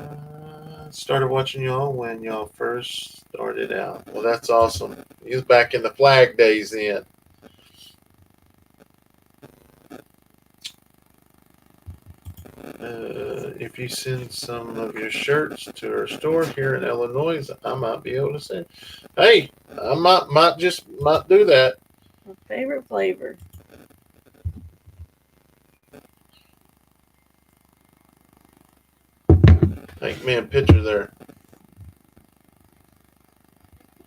S1: started watching y'all when y'all first started out. Well, that's awesome. He was back in the flag days then. If you send some of your shirts to our store here in Illinois, I might be able to send. Hey, I might do that.
S2: My favorite flavor.
S1: Take me a picture there.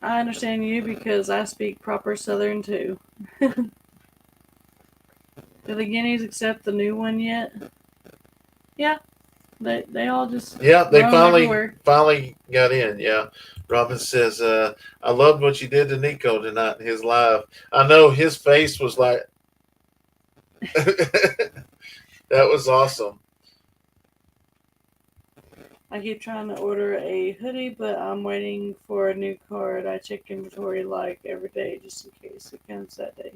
S2: I understand you because I speak proper Southern too. Do the guineas accept the new one yet? Yeah. They all just
S1: Yeah, they
S2: roam everywhere.
S1: finally got in. Yeah. Robin says, I loved what you did to Nico tonight in his live. I know his face was like that was awesome.
S2: I keep trying to order a hoodie, but I'm waiting for a new card. I check inventory like every day just in case it comes that day.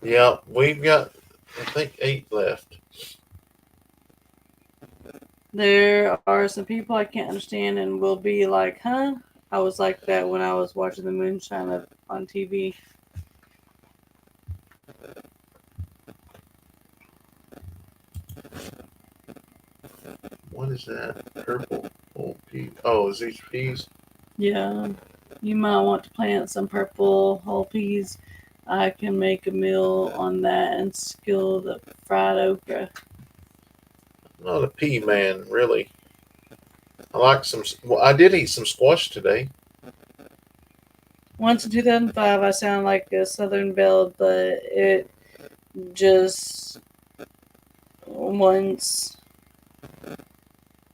S1: Yeah, we've got I think 8 left.
S2: There are some people I can't understand and will be like, huh? I was like that when I was watching the moonshine on TV.
S1: What is that? Purple whole pea. Oh, is these peas?
S2: Yeah. You might want to plant some purple whole peas. I can make a meal on that and skill the fried okra.
S1: I'm not a pea man, really. I like some. Well, I did eat some squash today.
S2: Once in 2005, I sound like a Southern belle, but it just once.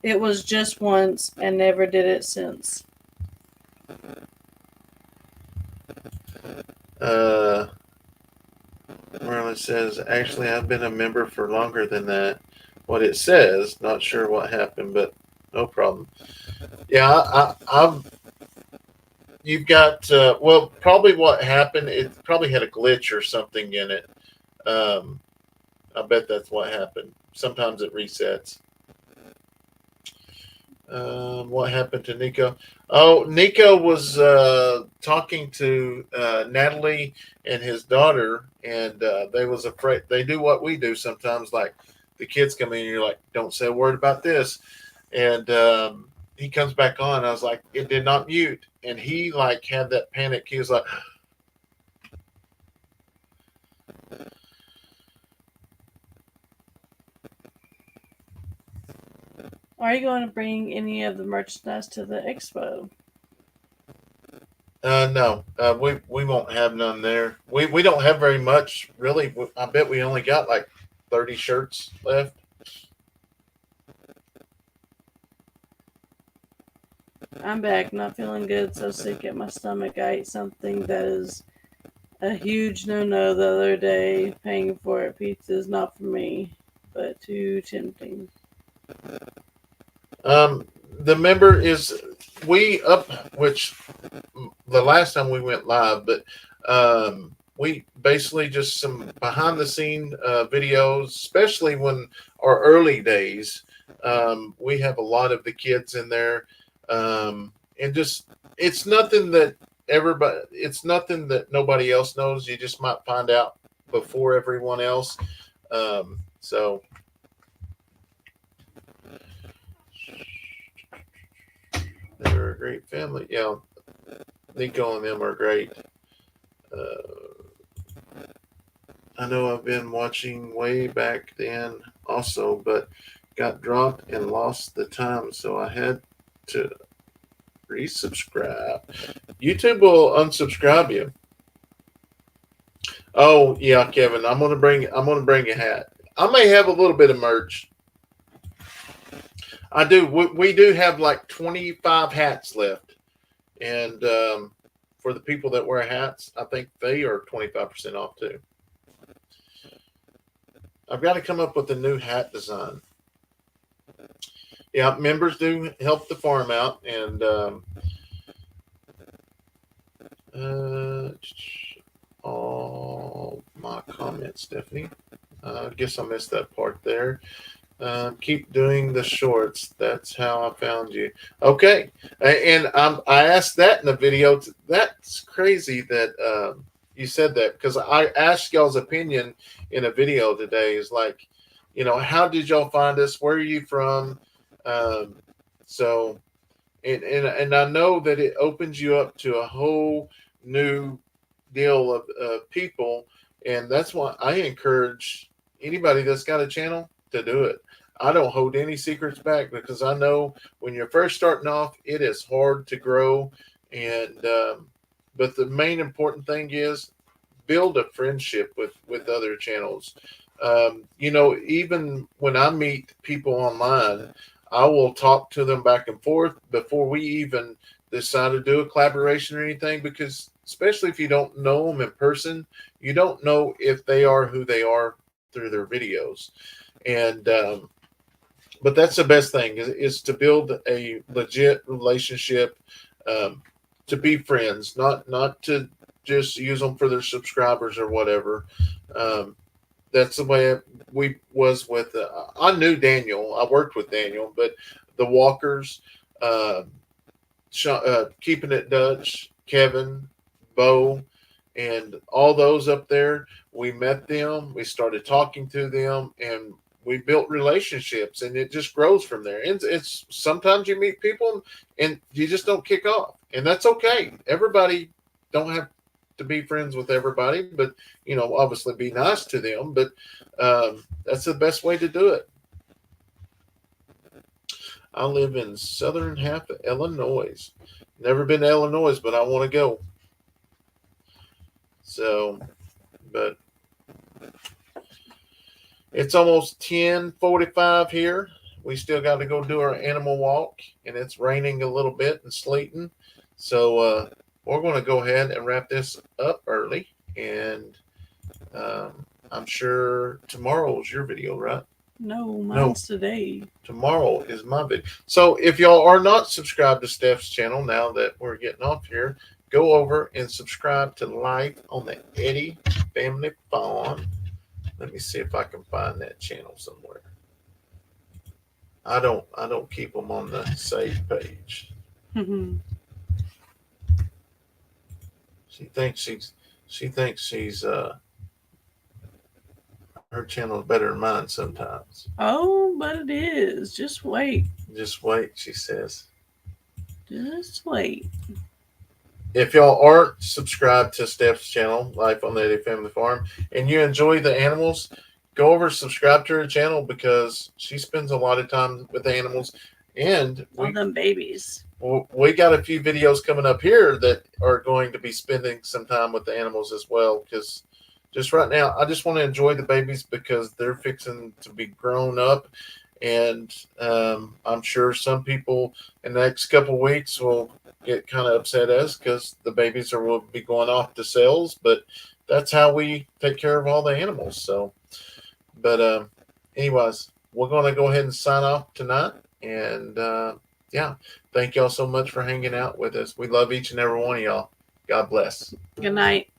S2: It was just once and never did it since.
S1: says, actually, I've been a member for longer than that. What it says, not sure what happened, but no problem. Yeah, I've you've got well, probably what happened. It probably had a glitch or something in it. Um, I bet that's what happened. Sometimes it resets. What happened to Nico? Oh, Nico was talking to Natalie and his daughter, and they was afraid. They do what we do sometimes. Like the kids come in, and you're like, "Don't say a word about this," and he comes back on. I was like, "It did not mute," and he like had that panic. He was like,
S2: Are you going to bring any of the merchandise to the expo?
S1: No, we won't have none there. We don't have very much really. I bet we only got like 30 shirts left.
S2: I'm back, not feeling good, so sick at my stomach. I ate something that is a huge no-no the other day. Paying for it. Pizza is not for me, but too tempting.
S1: The member is we up, which the last time we went live, but we basically just some behind the scene videos, especially when our early days. We have a lot of the kids in there, and just it's nothing that everybody, it's nothing that nobody else knows. You just might find out before everyone else. So they're a great family. Yeah, Nico and them are great. I know I've been watching way back then also, but got dropped and lost the time, so I had to resubscribe. YouTube will unsubscribe you. Oh yeah, Kevin, I'm gonna bring a hat. I may have a little bit of merch. I do. We do have like 25 hats left, and for the people that wear hats, I think they are 25% off too. I've got to come up with a new hat design. Yeah, members do help the farm out, and all my comments, Stephanie. I guess I missed that part there. Keep doing the shorts. That's how I found you. Okay, and I asked that in the video. That's crazy that you said that, because I asked y'all's opinion in a video today. Is like, how did y'all find us? Where are you from? So, and I know that it opens you up to a whole new deal of people, and that's why I encourage anybody that's got a channel to do it. I don't hold any secrets back, because I know when you're first starting off, it is hard to grow. And but the main important thing is build a friendship with other channels. Even when I meet people online, I will talk to them back and forth before we even decide to do a collaboration or anything, because especially if you don't know them in person, you don't know if they are who they are through their videos. And but that's the best thing is to build a legit relationship, to be friends, not to just use them for their subscribers or whatever. That's the way we was with. I knew Daniel. I worked with Daniel, but the Walkers, uh, Keeping It Dutch, Kevin, Bo, and all those up there. We met them. We started talking to them, and we built relationships, and it just grows from there. And it's sometimes you meet people and you just don't kick off, and that's okay. Everybody don't have to be friends with everybody, but obviously be nice to them. But that's the best way to do it. I live in southern half of Illinois. Never been to Illinois, but I want to go. So, but it's almost 10:45 here. We still got to go do our animal walk, and it's raining a little bit and sleeting. So we're going to go ahead and wrap this up early. And I'm sure tomorrow's your video, right?
S2: No, mine's today.
S1: Tomorrow is my video. So if y'all are not subscribed to Steph's channel, now that we're getting off here, go over and subscribe to Life on the Eddy Family Farm. Let me see if I can find that channel somewhere. I don't keep them on the save page. She thinks she's her channel is better than mine sometimes.
S2: Oh, but it is. Just wait.
S1: Just wait, she says.
S2: Just wait.
S1: If y'all aren't subscribed to Steph's channel, Life on the Eddy Family Farm, and you enjoy the animals, go over subscribe to her channel because she spends a lot of time with the animals. And
S2: All them babies.
S1: we got a few videos coming up here that are going to be spending some time with the animals as well. Because just right now, I just want to enjoy the babies because they're fixing to be grown up. And I'm sure some people in the next couple of weeks will get kind of upset at us because the babies will be going off to sales. But that's how we take care of all the animals. So, but anyways, we're going to go ahead and sign off tonight. And yeah, thank y'all so much for hanging out with us. We love each and every one of y'all. God bless.
S2: Good night.